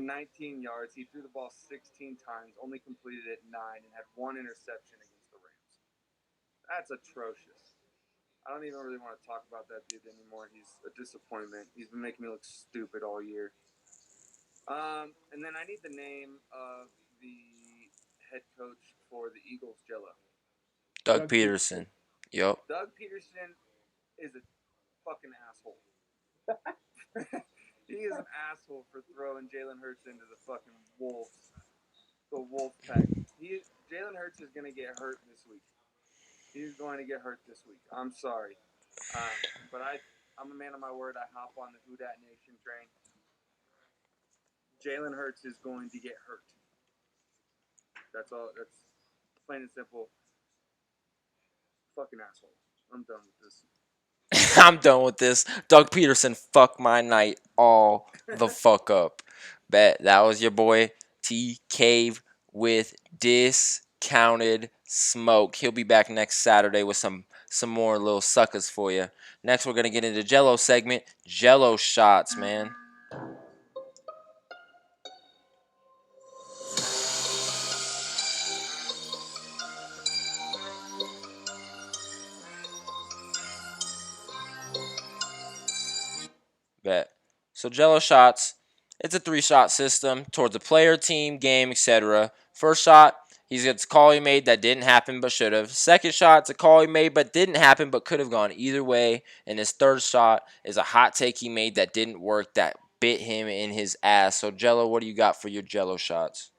yards. He threw the ball 16 times, only completed it 9, and had 1 interception against the Rams. That's atrocious. I don't even really want to talk about that dude anymore. He's a disappointment. He's been making me look stupid all year. And then I need the name of the head coach for the Eagles, Jello. Doug Peterson. Yup. Doug Peterson is a fucking asshole. He is an asshole for throwing Jalen Hurts into the fucking wolves, the wolf pack. Jalen Hurts is gonna get hurt this week. He's going to get hurt this week. I'm sorry, but I'm a man of my word. I hop on the Who Dat Nation train. Jalen Hurts is going to get hurt. That's all. That's plain and simple. Fucking asshole. I'm done with this. I'm done with this. Doug Peterson fuck my night all the fuck up. Bet that was your boy T Cave with Discounted Smoke. He'll be back next Saturday with some more little suckers for you. Next, we're gonna get into Jello segment. Jello shots, man. Bet. So Jello shots, it's a 3-shot system towards the player, team, game, etc. First shot, he's gets a call he made that didn't happen but should have. Second shot, it's a call he made but didn't happen but could have gone either way. And his third shot is a hot take he made that didn't work that bit him in his ass. So Jello, what do you got for your Jello shots?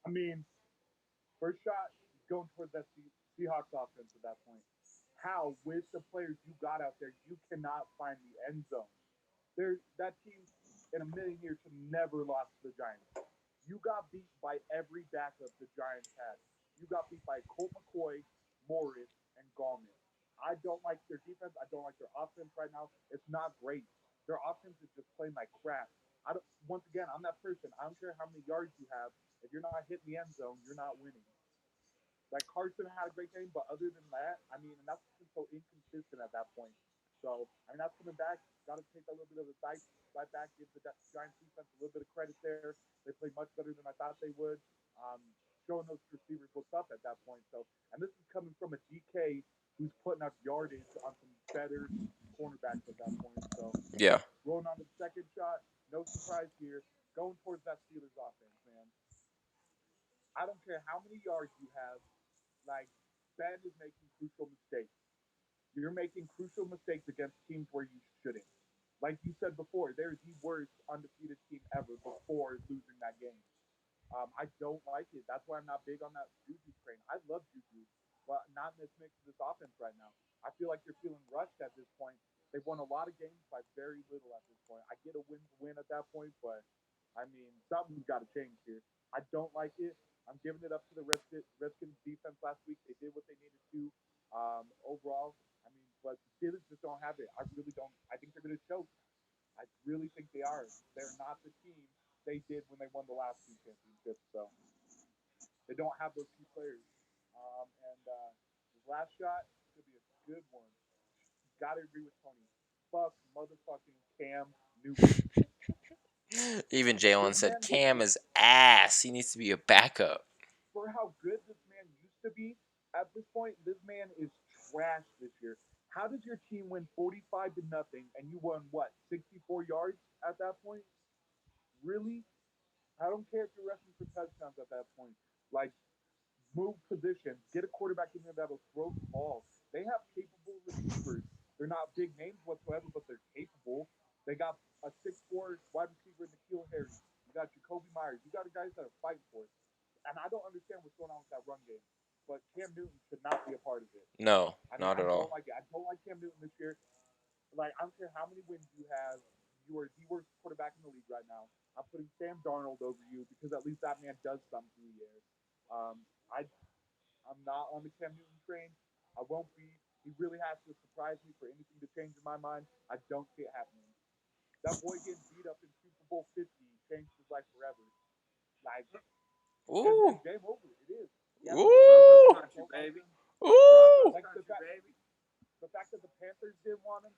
I mean, first shot, going towards that Seahawks offense at that point. How, with the players you got out there, you cannot find the end zone. That team in a million years should never lost to the Giants. You got beat by every backup the Giants had. You got beat by Colt McCoy, Morris, and Gallman. I don't like their defense. I don't like their offense right now. It's not great. Their offense is just playing like crap. Once again, I'm that person. I don't care how many yards you have. If you're not hitting the end zone, you're not winning. Like Carson had a great game, but other than that, I mean, and that's just so inconsistent at that point. So I mean, that's coming back. Got to take a little bit of a side back, give the Giants defense a little bit of credit there. They played much better than I thought they would. Showing those receivers what's up at that point. So, and this is coming from a DK who's putting up yardage on some better cornerbacks at that point. So Yeah. rolling on to the second shot, no surprise here. Going towards that Steelers offense, man. I don't care how many yards you have. Like, Ben is making crucial mistakes. You're making crucial mistakes against teams where you shouldn't. Like you said before, they're the worst undefeated team ever before losing that game. I don't like it. That's why I'm not big on that Juju train. I love Juju, but not in this mix of this offense right now. I feel like they're feeling rushed at this point. They've won a lot of games by very little at this point. I get a win at that point, but I mean, something's got to change here. I don't like it. I'm giving it up to the Redskins defense last week. They did what they needed to overall. I mean, but the Steelers just don't have it. I really don't. I think they're going to choke. I really think they are. They're not the team they did when they won the last 2 championships. So they don't have those key players. And his last shot should be a good one. Got to agree with Tony. Fuck motherfucking Cam Newton. Even Jalen This said man, Cam is ass. He needs to be a backup. for how good this man used to be, at this point, this man is trash this year. How does your team win 45 to nothing and you won what, 64 yards at that point? Really? I don't care if you're rushing for touchdowns at that point. Like, move position, get a quarterback in there that'll throw the ball. They have capable receivers. They're not big names whatsoever, but they're capable. They got a 6'4" wide receiver in N'Keal Harry. You got Jacoby Myers. You got guys that are fighting for it. And I don't understand what's going on with that run game. But Cam Newton should not be a part of it. No, I mean, not I at don't all. like it. I don't like Cam Newton this year. Like, I don't care how many wins you have. You are the worst quarterback in the league right now. I'm putting Sam Darnold over you because at least that man does something through the air. I'm not on the Cam Newton train. I won't be. He really has to surprise me for anything to change in my mind. I don't see it happening. That boy getting beat up in Super Bowl 50 changed his life forever. Like, Ooh, it's game over. It is. ooh, Broncos country, baby. ooh. Like Country, baby. the fact that the Panthers didn't want him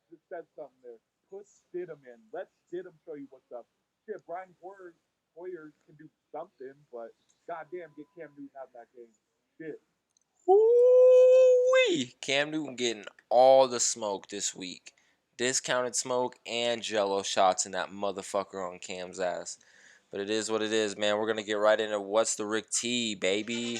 just says something there. Put Stidham in. Let Stidham show you what's up. Shit, Brian Hoyer can do something, but goddamn, get Cam Newton out of that game. Shit. Ooh-wee. Cam Newton getting all the smoke this week. Discounted smoke and jello shots in that motherfucker on Cam's ass. But it is what it is, man. We're going to get right into what's the Rick T, baby.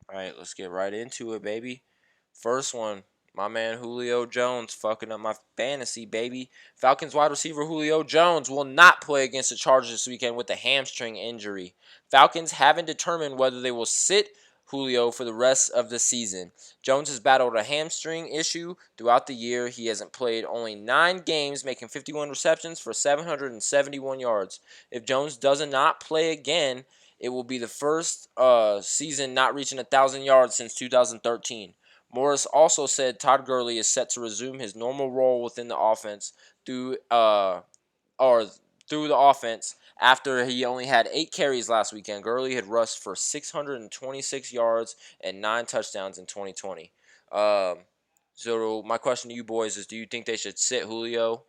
All right, let's get right into it, baby. First one, my man Julio Jones fucking up my fantasy, baby. Falcons wide receiver Julio Jones will not play against the Chargers this weekend with a hamstring injury. Falcons haven't determined whether they will sit Julio for the rest of the season. Jones has battled a hamstring issue throughout the year. He hasn't played only 9 games, making 51 receptions for 771 yards. If Jones does not play again, it will be the first season not reaching 1,000 yards since 2013. Morris also said Todd Gurley is set to resume his normal role within the offense through or through the offense after he only had 8 carries last weekend. Gurley had rushed for 626 yards and 9 touchdowns in 2020. So my question to you boys is, do you think they should sit Julio?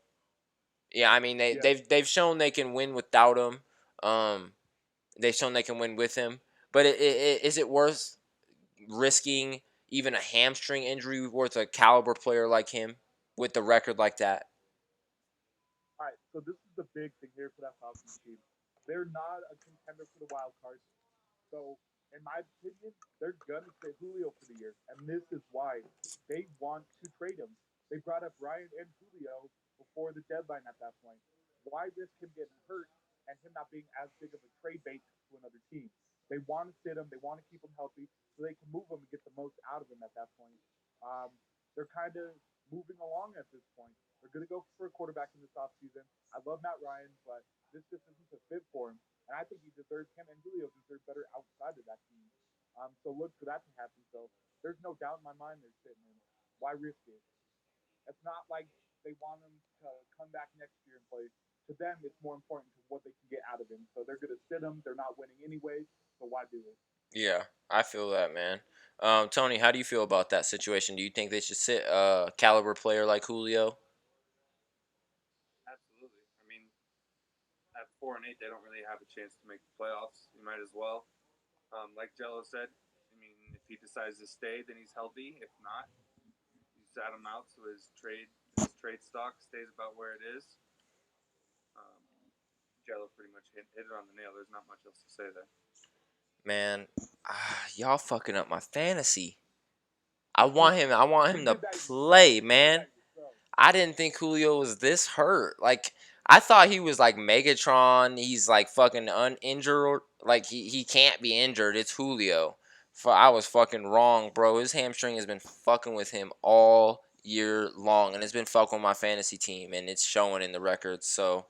Yeah, I mean Yeah. they've shown they can win without him. They've shown they can win with him. But is it worth risking even a hamstring injury worth a caliber player like him with the record like that? All right, so this is the big thing here for that Falcons team. They're not a contender for the wild card. So, in my opinion, they're gonna trade Julio for the year, and this is why they want to trade him. They brought up Ryan and Julio before the deadline at that point. Why risk him getting hurt and him not being as big of a trade bait to another team? They want to sit him. They want to keep him healthy so they can move him and get the most out of him at that point. Um, they're kind of moving along at this point. They're going to go for a quarterback in this offseason. I love Matt Ryan, but this just isn't a fit for him. And I think he deserves, him and Julio deserve better outside of that team. So look for that to happen. So there's no doubt in my mind they're sitting him. Why risk it? It's not like they want him to come back next year and play. To them, it's more important to what they can get out of him. So they're going to sit him. They're not winning anyway. So why do it? Yeah, I feel that, man. Tony, how do you feel about that situation? Do you think they should sit a caliber player like Julio? Absolutely. I mean, at 4-8, they don't really have a chance to make the playoffs. You might as well. Like Jello said, I mean, if he decides to stay, then he's healthy. If not, you sat him out so his trade stock stays about where it is. Jello pretty much hit it on the nail. There's not much else to say there. Man, y'all fucking up my fantasy. I want him to play, man. I didn't think Julio was this hurt. Like, I thought he was like Megatron. He's like fucking uninjured. Like, he can't be injured. It's Julio. I was fucking wrong, bro. His hamstring has been fucking with him all year long, and it's been fucking with my fantasy team, and it's showing in the records. So,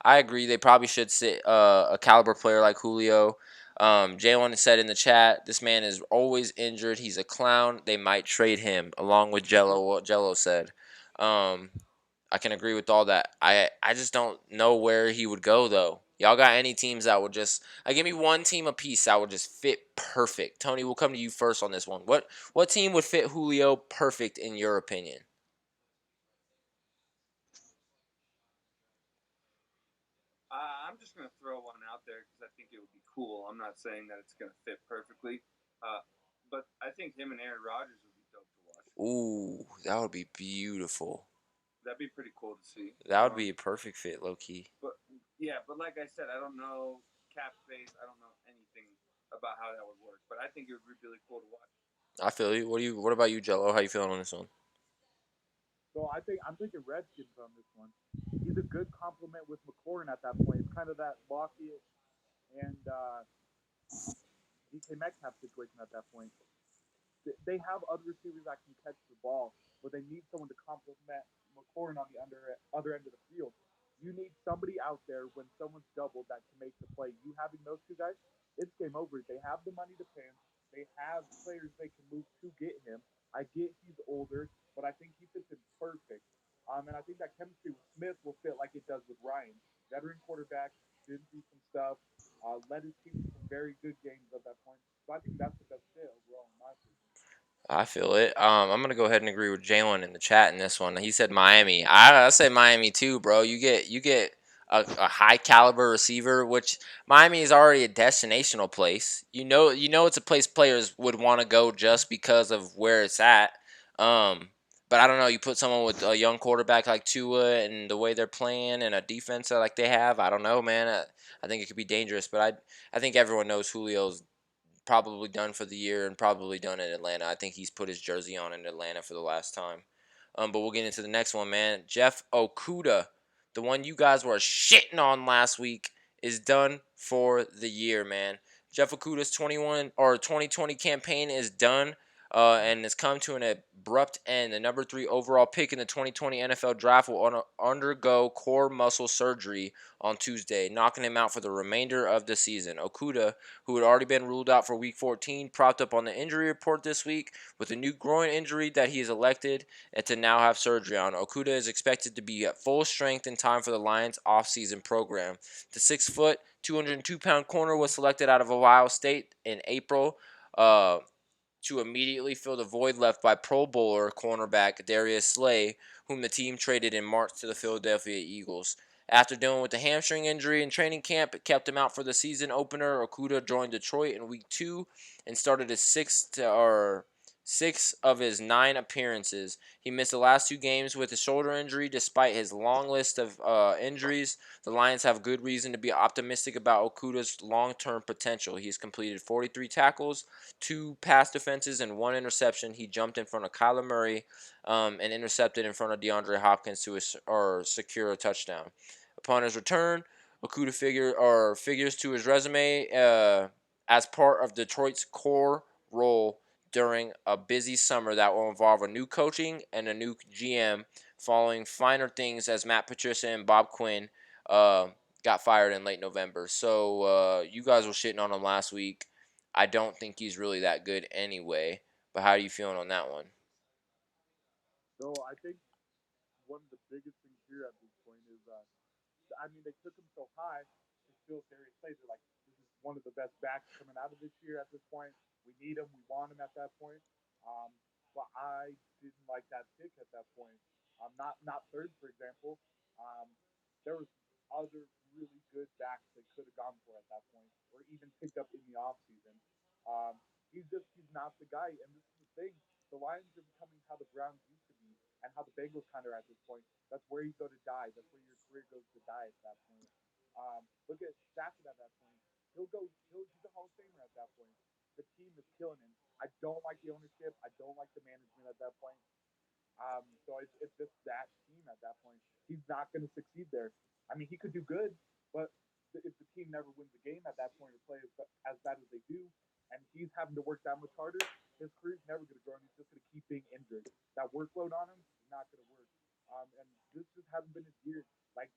I agree. They probably should sit a caliber player like Julio. Jalen said in the chat, this man is always injured. He's a clown. They might trade him, along with Jello. What Jello said. I can agree with all that. I just don't know where he would go though. Y'all got any teams that would just give me one team apiece that would just fit perfect? Tony, we'll come to you first on this one. What team would fit Julio perfect in your opinion? I'm just gonna throw one out there because I think it would be cool. I'm not saying that it's gonna fit perfectly, but I think him and Aaron Rodgers would be dope to watch. Ooh, that would be beautiful. That'd be pretty cool to see. That would be a perfect fit, low key. But yeah, but like I said, I don't know cap space. I don't know anything about how that would work. But I think it would be really cool to watch. I feel you. What about you, Jello? How you feeling on this one? So I'm thinking Redskins on this one. He's a good complement with McLaurin at that point. It's kind of that Lockett and DK Metcalf situation at that point. They have other receivers that can catch the ball, but they need someone to complement McLaurin on the other end of the field. You need somebody out there when someone's doubled that can make the play. You having those two guys, it's game over. They have the money to pay him. They have players they can move to get him. I get he's older, but I think he fits in perfect. And I think that chemistry with Smith will fit like it does with Ryan. Veteran quarterback, did do some stuff, led his team to some very good games at that point. So I think that's the best fit overall, in my opinion. I feel it. I'm gonna go ahead and agree with Jalen in the chat in this one. He said Miami. I say Miami too, bro. You get a high caliber receiver, which Miami is already a destinational place. You know it's a place players would want to go just because of where it's at. But I don't know. You put someone with a young quarterback like Tua and the way they're playing and a defense like they have. I don't know, man. I think it could be dangerous. But I think everyone knows Julio's probably done for the year and probably done in Atlanta. I think he's put his jersey on in Atlanta for the last time. But we'll get into the next one, man. Jeff Okuda, the one you guys were shitting on last week, is done for the year, man. Jeff Okuda's 2020 campaign is done. And has come to an abrupt end. The number 3 overall pick in the 2020 NFL Draft will undergo core muscle surgery on Tuesday, knocking him out for the remainder of the season. Okuda, who had already been ruled out for Week 14, propped up on the injury report this week with a new groin injury that he is elected and to now have surgery on. Okuda is expected to be at full strength in time for the Lions' offseason program. The 6-foot, 202-pound corner was selected out of Ohio State in April. To immediately fill the void left by Pro Bowler cornerback Darius Slay, whom the team traded in March to the Philadelphia Eagles. After dealing with the hamstring injury in training camp, it kept him out for the season opener. Okuda joined Detroit in Week 2 and started his six of his 9 appearances. He missed the last 2 games with a shoulder injury. Despite his long list of injuries, the Lions have good reason to be optimistic about Okuda's long-term potential. He has completed 43 tackles, 2 pass defenses, and 1 interception. He jumped in front of Kyler Murray and intercepted in front of DeAndre Hopkins to secure a touchdown. Upon his return, Okuda figures to his resume as part of Detroit's core role during a busy summer that will involve a new coaching and a new GM following finer things as Matt Patricia and Bob Quinn got fired in late November. So you guys were shitting on him last week. I don't think he's really that good anyway. But how are you feeling on that one? So I think one of the biggest things here at this point is, they took him so high to still Darius Slay. They're like, this is one of the best backs coming out of this year at this point. We need him. We want him at that point. But I didn't like that pick at that point. Not third, for example. Um, there was other really good backs they could have gone for at that point, or even picked up in the offseason. He's not the guy, and this is the thing. The Lions are becoming how the Browns used to be, and how the Bengals kind of are at this point. That's where you go to die. That's where your career goes to die at that point. Look at Stafford at that point. He's a Hall of Famer at that point. The team is killing him. I don't like the ownership. I don't like the management at that point. So it's just that team at that point. He's not going to succeed there. I mean, he could do good, but if the team never wins a game at that point or play as bad as they do, and he's having to work that much harder, his career's never going to grow, and he's just going to keep being injured. That workload on him is not going to work. And this just hasn't been his year. Like,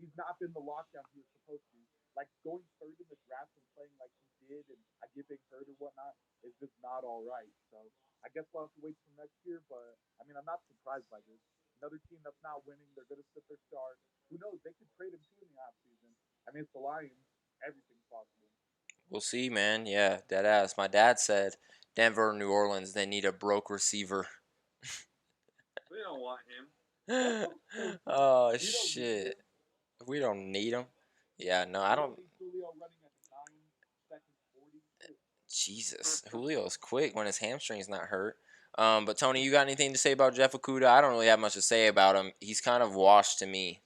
he's not been the lockdown he was supposed to be. like going third in the draft and playing like he did, and I get being hurt or whatnot is just not all right. So I guess we'll have to wait till next year. But I mean, I'm not surprised by this. Another team that's not winning, they're going to sit their star. Who knows? They could trade him too in the offseason. I mean, it's the Lions. Everything's possible. We'll see, man. Yeah, dead ass. My dad said Denver, New Orleans, they need a broke receiver. We don't want him. Oh shit. We don't need him. Yeah, no, I don't. Julio running at 9 seconds 40. Jesus, Julio's quick when his hamstring's not hurt. But Tony, you got anything to say about Jeff Okudah? I don't really have much to say about him. He's kind of washed to me.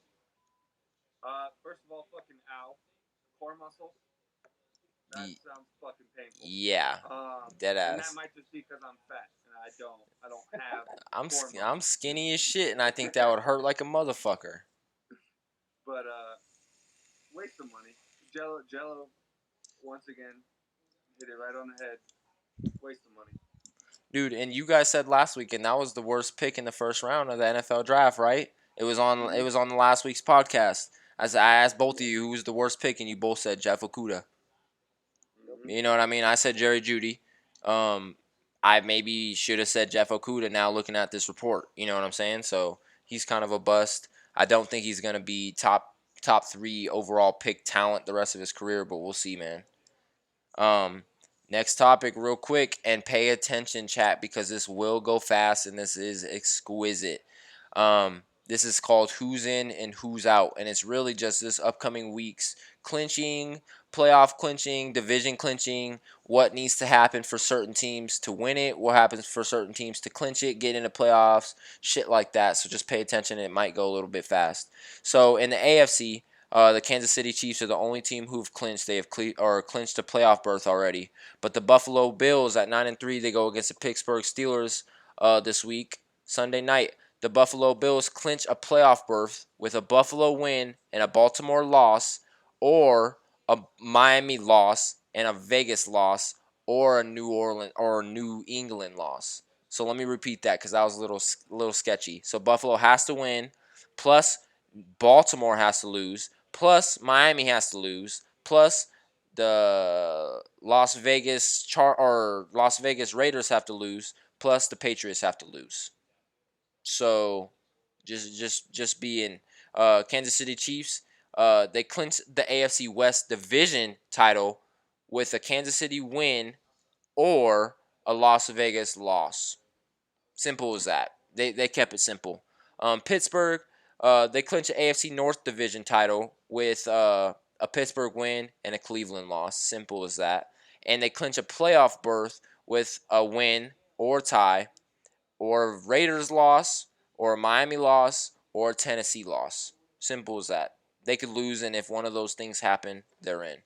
First of all, fucking ow, core muscle. That sounds fucking painful. Yeah, dead And ass. that might just be because I'm fat and I don't have. I'm skinny as shit, and I think that would hurt like a motherfucker. But waste of money. Jello, once again, hit it right on the head. Waste of money. Dude, and you guys said last week, and that was the worst pick in the first round of the NFL draft, right? It was on the last week's podcast. As I asked both of you who was the worst pick, and you both said Jeff Okudah. You know what I mean? I said Jerry Jeudy. I maybe should have said Jeff Okudah now looking at this report. You know what I'm saying? So he's kind of a bust. I don't think he's going to be top 3 overall pick talent the rest of his career, but we'll see, man. Next topic real quick, and pay attention, chat, because this will go fast and this is exquisite. This is called Who's In and Who's Out, and it's really just this upcoming week's clinching, playoff clinching, division clinching, what needs to happen for certain teams to win it, what happens for certain teams to clinch it, get into playoffs, shit like that. So just pay attention, it might go a little bit fast. So in the AFC, the Kansas City Chiefs are the only team who've clinched. They have clinched a playoff berth already. But the Buffalo Bills at 9-3, they go against the Pittsburgh Steelers this week, Sunday night. The Buffalo Bills clinch a playoff berth with a Buffalo win and a Baltimore loss, or a Miami loss and a Vegas loss, or a New Orleans or a New England loss. So let me repeat that because that was a little sketchy. So Buffalo has to win, plus Baltimore has to lose, plus Miami has to lose, plus the Las Vegas Raiders have to lose, plus the Patriots have to lose. So just being Kansas City Chiefs, they clinched the AFC West division title with a Kansas City win or a Las Vegas loss. Simple as that. They kept it simple. Pittsburgh, they clinched the AFC North division title with a Pittsburgh win and a Cleveland loss. Simple as that. And they clinch a playoff berth with a win or tie, or a Raiders loss, or a Miami loss, or a Tennessee loss. Simple as that. They could lose, and if one of those things happen, they're in.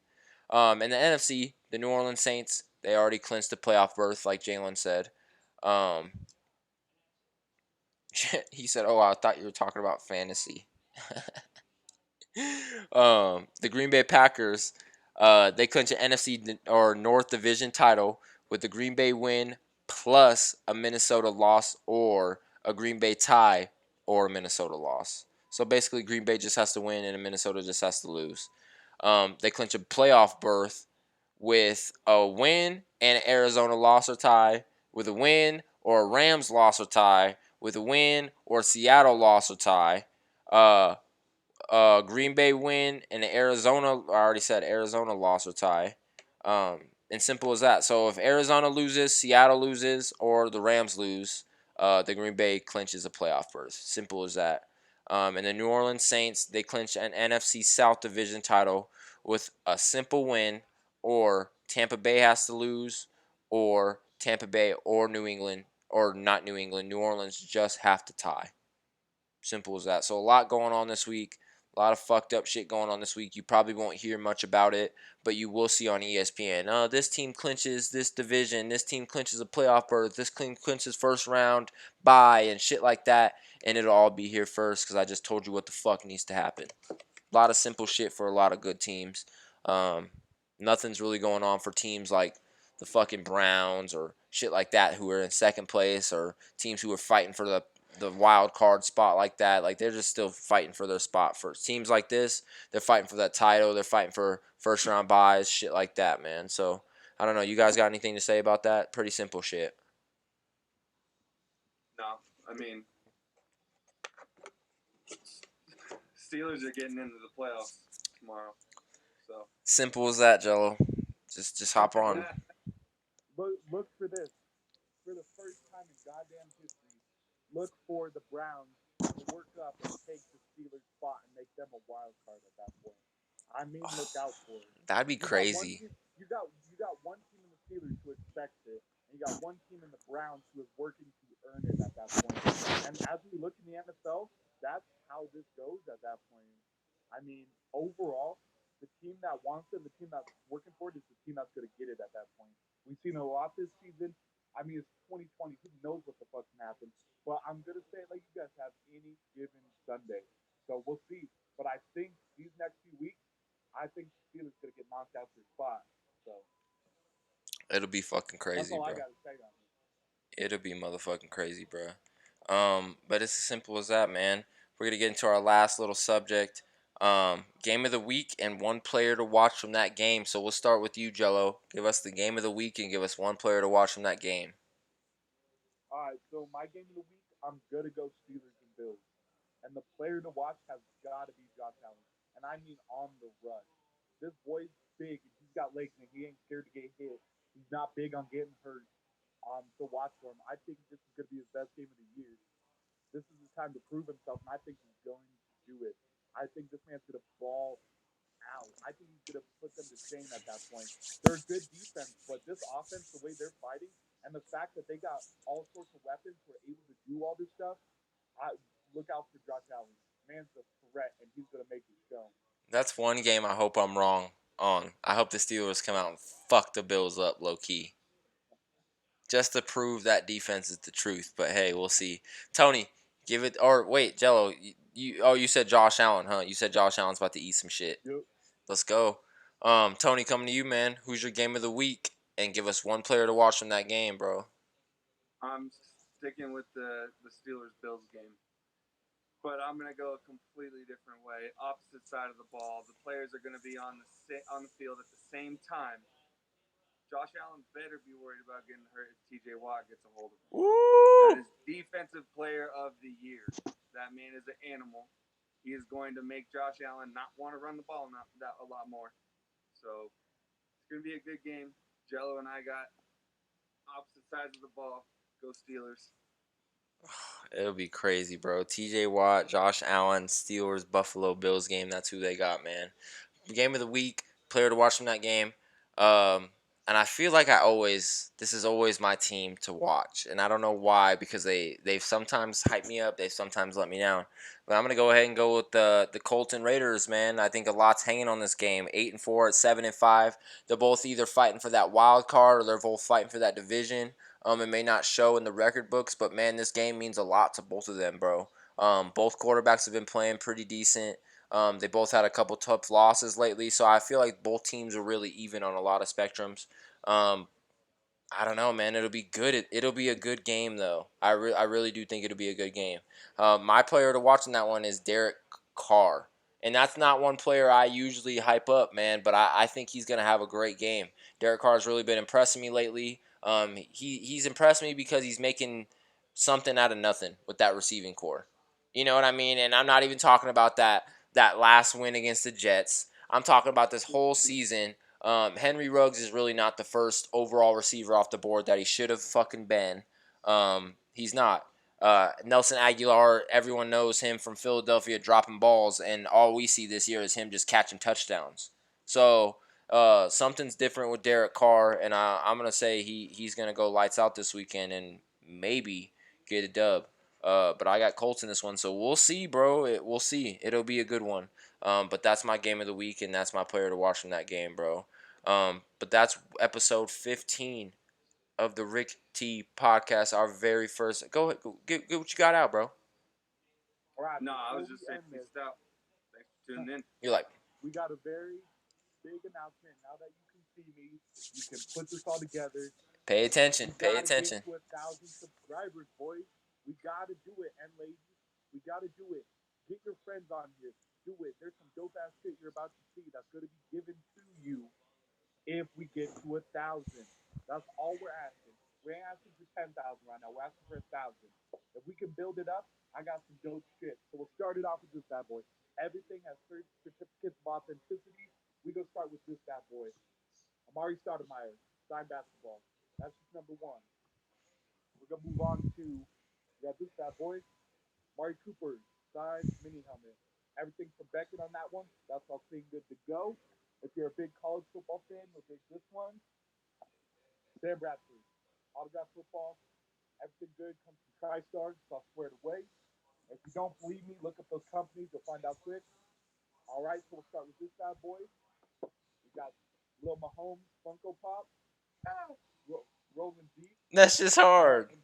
In the NFC, the New Orleans Saints, they already clinched the playoff berth, like Jalen said. He said, "Oh, I thought you were talking about fantasy." The Green Bay Packers, they clinched an NFC or North Division title with the Green Bay win plus a Minnesota loss or a Green Bay tie or a Minnesota loss. So basically, Green Bay just has to win and Minnesota just has to lose. They clinch a playoff berth with a win and an Arizona loss or tie, with a win or a Rams loss or tie, with a win or a Seattle loss or tie. Green Bay win and Arizona, I already said Arizona loss or tie. And simple as that. So if Arizona loses, Seattle loses, or the Rams lose, the Green Bay clinches a playoff berth. Simple as that. And the New Orleans Saints, they clinch an NFC South Division title with a simple win, or Tampa Bay has to lose, or Tampa Bay or New England, or not New England, New Orleans just have to tie. Simple as that. So a lot going on this week. A lot of fucked up shit going on this week. You probably won't hear much about it, but you will see on ESPN. This team clinches this division. This team clinches a playoff berth. This team clinches first round bye and shit like that. And it'll all be here first because I just told you what the fuck needs to happen. A lot of simple shit for a lot of good teams. Nothing's really going on for teams like the fucking Browns or shit like that who are in second place, or teams who are fighting for the the wild card spot like that. Like they're just still fighting for their spot. For teams like this, they're fighting for that title. They're fighting for first round buys, shit like that, man. So I don't know. You guys got anything to say about that? Pretty simple shit. No, I mean, Steelers are getting into the playoffs tomorrow. So Simple as that, Jello. Just hop on. Look for this. For the first time in goddamn history, look for the Browns to work up and take the Steelers' spot and make them a wild card at that point. I mean, look out for it. That'd be You got one crazy. team- You got one team in the Steelers who expects it, and you got one team in the Browns who is working to earn it at that point. And as we look in the NFL, that's how this goes at that point. I mean, overall, the team that wants it, the team that's working for it, is the team that's going to get it at that point. We've seen a lot this season. I mean, it's 2020. Who knows what the fuck can happen? But I'm going to say it like you guys have any given Sunday. So we'll see. But I think these next few weeks, I think the Steelers going to get knocked out their spot. So It'll be fucking that's crazy, all bro. I got to say on it. It'll be motherfucking crazy, bro. But it's as simple as that, man. We're gonna get into our last little subject. Game of the week and one player to watch from that game. So we'll start with you, Jello. Give us the game of the week and give us one player to watch from that game. All right, so my game of the week, I'm going to go Steelers and Bills. And the player to watch has got to be Josh Allen. And I mean on the rush. This boy's big, and he's got legs, and he ain't scared to get hit. He's not big on getting hurt. So watch for him. I think this is going to be his best game of the year. This is his time to prove himself, and I think he's going to do it. I think this man's going to ball out. I think he's going to put them to shame at that point. They're a good defense, but this offense, the way they're fighting, and the fact that they got all sorts of weapons who are able to do all this stuff, look out for Josh Allen. Man's a threat, and he's going to make it show. That's one game I hope I'm wrong on. I hope the Steelers come out and fuck the Bills up low key. Just to prove that defense is the truth. But hey, we'll see. Tony, give it. Or wait, Jello, you said Josh Allen, huh? You said Josh Allen's about to eat some shit. Yep. Let's go. Tony, coming to you, man. Who's your game of the week? And give us one player to watch from that game, bro. I'm sticking with the Steelers Bills game. But I'm going to go a completely different way. Opposite side of the ball. The players are going to be on the field at the same time. Josh Allen better be worried about getting hurt if TJ Watt gets a hold of him. Woo! That is defensive player of the year. That man is an animal. He is going to make Josh Allen not want to run the ball a lot more. So it's going to be a good game. Jello and I got opposite sides of the ball. Go Steelers. It'll be crazy, bro. TJ Watt, Josh Allen, Steelers, Buffalo Bills game. That's who they got, man. Game of the week, player to watch from that game. And I feel like this is always my team to watch. And I don't know why, because they've sometimes hyped me up, they've sometimes let me down. But I'm going to go ahead and go with the Colton Raiders, man. I think a lot's hanging on this game. 8-4 at 7-5. They're both either fighting for that wild card or they're both fighting for that division. It may not show in the record books, but man, this game means a lot to both of them, bro. Both quarterbacks have been playing pretty decent. They both had a couple tough losses lately, so I feel like both teams are really even on a lot of spectrums. I don't know, man. It'll be good. It'll be a good game, though. I really do think it'll be a good game. My player to watch in that one is Derek Carr. And that's not one player I usually hype up, man, but I think he's going to have a great game. Derek Carr's really been impressing me lately. He's impressed me because he's making something out of nothing with that receiving core. You know what I mean? And I'm not even talking about that last win against the Jets. I'm talking about this whole season. Henry Ruggs is really not the first overall receiver off the board that he should have fucking been. He's not. Nelson Aguilar, everyone knows him from Philadelphia dropping balls, and all we see this year is him just catching touchdowns. So something's different with Derek Carr, and I'm going to say he's going to go lights out this weekend and maybe get a dub. But I got Colts in this one, so we'll see, bro. We'll see. It'll be a good one. But that's my game of the week, and that's my player to watch from that game, bro. But that's episode 15 of the Rick T podcast, our very first. Go ahead, get what you got out, bro. All right, No, I was before just we saying end this, peace out. Thanks for tuning in. You're like, we got a very big announcement. Now that you can see me, you can put this all together. pay attention, We pay gotta attention. get to 1,000 subscribers, boys. We gotta do it, and ladies, we gotta do it. Get your friends on here. Do it. There's some dope ass shit you're about to see that's gonna be given to you if we get to 1,000. That's all we're asking. We ain't asking for 10,000 right now. We're asking for 1,000. If we can build it up, I got some dope shit. So we'll start it off with this bad boy. Everything has certificates of authenticity. We gonna start with this bad boy. Amari Stoudemire, signed basketball. That's just number one. We're gonna move on to we got this bad boy. Amari Cooper, signed mini helmet. Everything from Beckett on that one. That's all clean, good to go. If you're a big college football fan, you'll take this one. Sam Bradford, autograph football. Everything good comes from TriStar, so I'll square it away. If you don't believe me, look up those companies. You'll find out quick. All right, so we'll start with this bad boy. We got Lil Mahomes, Funko Pop, Rolling Deep. That's just hard. And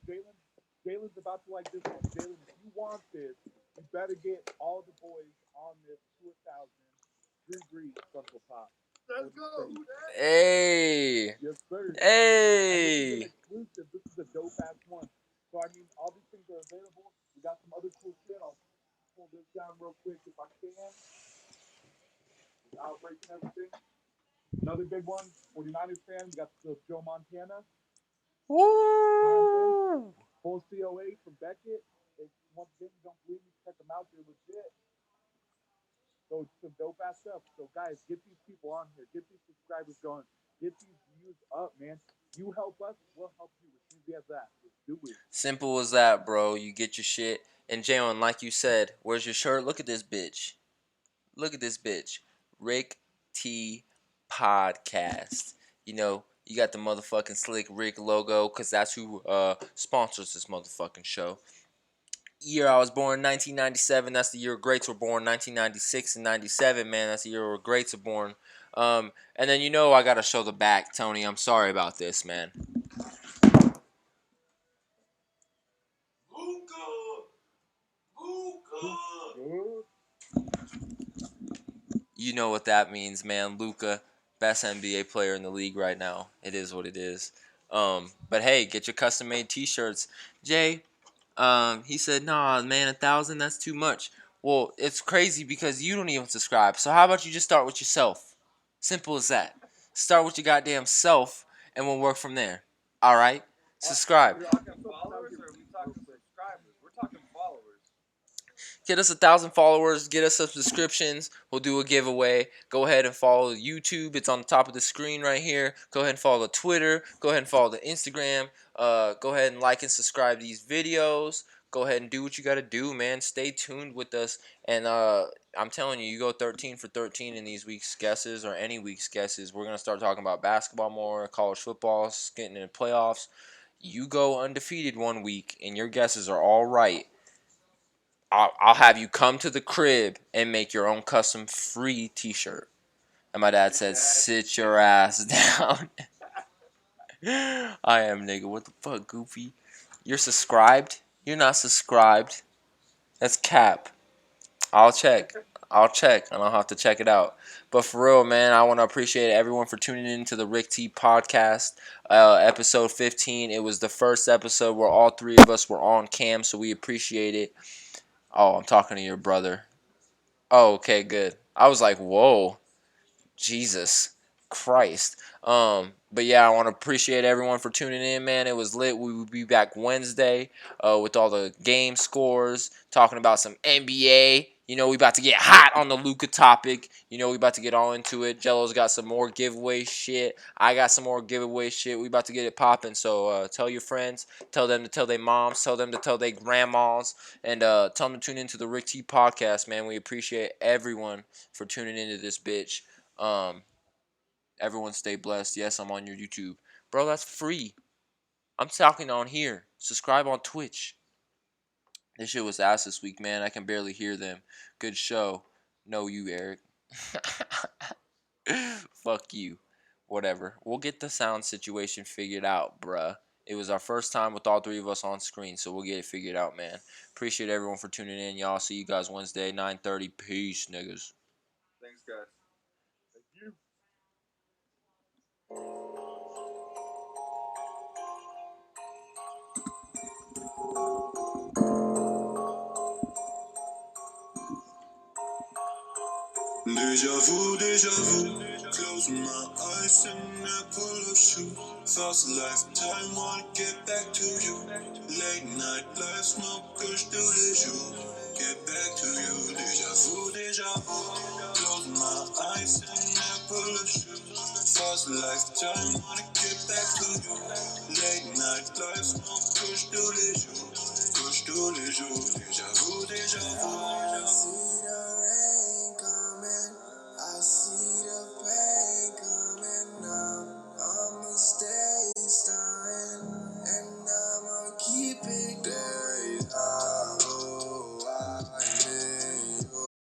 Jalen's about to like this one. Jalen, if you want this, you better get all the boys on this 2,000 Drew Brees Funko Pop. Let's go. Hey. Yes, sir. And this is an Hey. exclusive. This is a dope ass one. So I mean, all these things are available. We got some other cool shit. I'll pull this down real quick if I can. Without breaking everything. Another big one, 49ers fan. We got the Joe Montana. Woo. Full COA from Beckett. If once again you don't believe me, check them out. They're legit. So it's some dope ass stuff. So guys, get these people on here. Get these subscribers going. Get these views up, man. You help us, we'll help you. As soon as we have that, let's do it. Simple as that, bro. You get your shit. And Jalen, like you said, where's your shirt? Look at this bitch. Look at this bitch. Rick T Podcast. You know, you got the motherfucking Slick Rick logo because that's who sponsors this motherfucking show. Year I was born, 1997. That's the year greats were born. 1996 and 97, man. That's the year where greats are born. And then you know I gotta show the back, Tony. I'm sorry about this, man. You know what that means, man. Luka, best NBA player in the league right now. It is what it is. But hey, get your custom made T-shirts. Jay, he said, "Nah, man, 1,000. That's too much." Well, it's crazy because you don't even subscribe. So how about you just start with yourself? Simple as that. Start with your goddamn self, and we'll work from there. All right. Subscribe. Are we talking followers or are we talking subscribers? We're talking followers. Get us 1,000 followers. Get us some subscriptions. We'll do a giveaway. Go ahead and follow YouTube. It's on the top of the screen right here. Go ahead and follow the Twitter. Go ahead and follow the Instagram. Go ahead and like and subscribe to these videos. Go ahead and do what you got to do, man. Stay tuned with us. And I'm telling you, you go 13 for 13 in these week's guesses or any week's guesses. We're going to start talking about basketball more, college football, getting into playoffs. You go undefeated one week, and your guesses are all right. I'll have you come to the crib and make your own custom free T-shirt. And my dad said, "Sit your ass down." I am, nigga. What the fuck, Goofy? You're subscribed? You're not subscribed. That's cap. I'll check, and I'll have to check it out. But for real, man, I want to appreciate everyone for tuning in to the Rick T Podcast, episode 15. It was the first episode where all three of us were on cam, so we appreciate it. Oh, I'm talking to your brother. Oh, okay, good. I was like, whoa, Jesus Christ. But yeah, I want to appreciate everyone for tuning in, man. It was lit. We will be back Wednesday with all the game scores, talking about some NBA. You know, we about to get hot on the Luka topic. You know, we about to get all into it. Jello's got some more giveaway shit. I got some more giveaway shit. We about to get it popping. So tell your friends. Tell them to tell their moms. Tell them to tell their grandmas. And tell them to tune into the Rick T Podcast, man. We appreciate everyone for tuning into this bitch. Everyone stay blessed. Yes, I'm on your YouTube. Bro, that's free. I'm talking on here. Subscribe on Twitch. This shit was ass this week, man. I can barely hear them. Good show. No, you, Eric. Fuck you. Whatever. We'll get the sound situation figured out, bruh. It was our first time with all three of us on screen, so we'll get it figured out, man. Appreciate everyone for tuning in, y'all. See you guys Wednesday, 9:30. Peace, niggas. Thanks, guys. Thank you. Déjà vu. Closing my eyes and I pull up shoe. Fast lifetime, wanna get back to you. Late night life, smoke, push to the jour. Get back to you. Déjà vu, déjà vu. Closing my eyes and I pull up shoe. Fast lifetime, wanna get back to you. Late night life, smoke, push to the jour. Push to the jour. Déjà vu, déjà vu.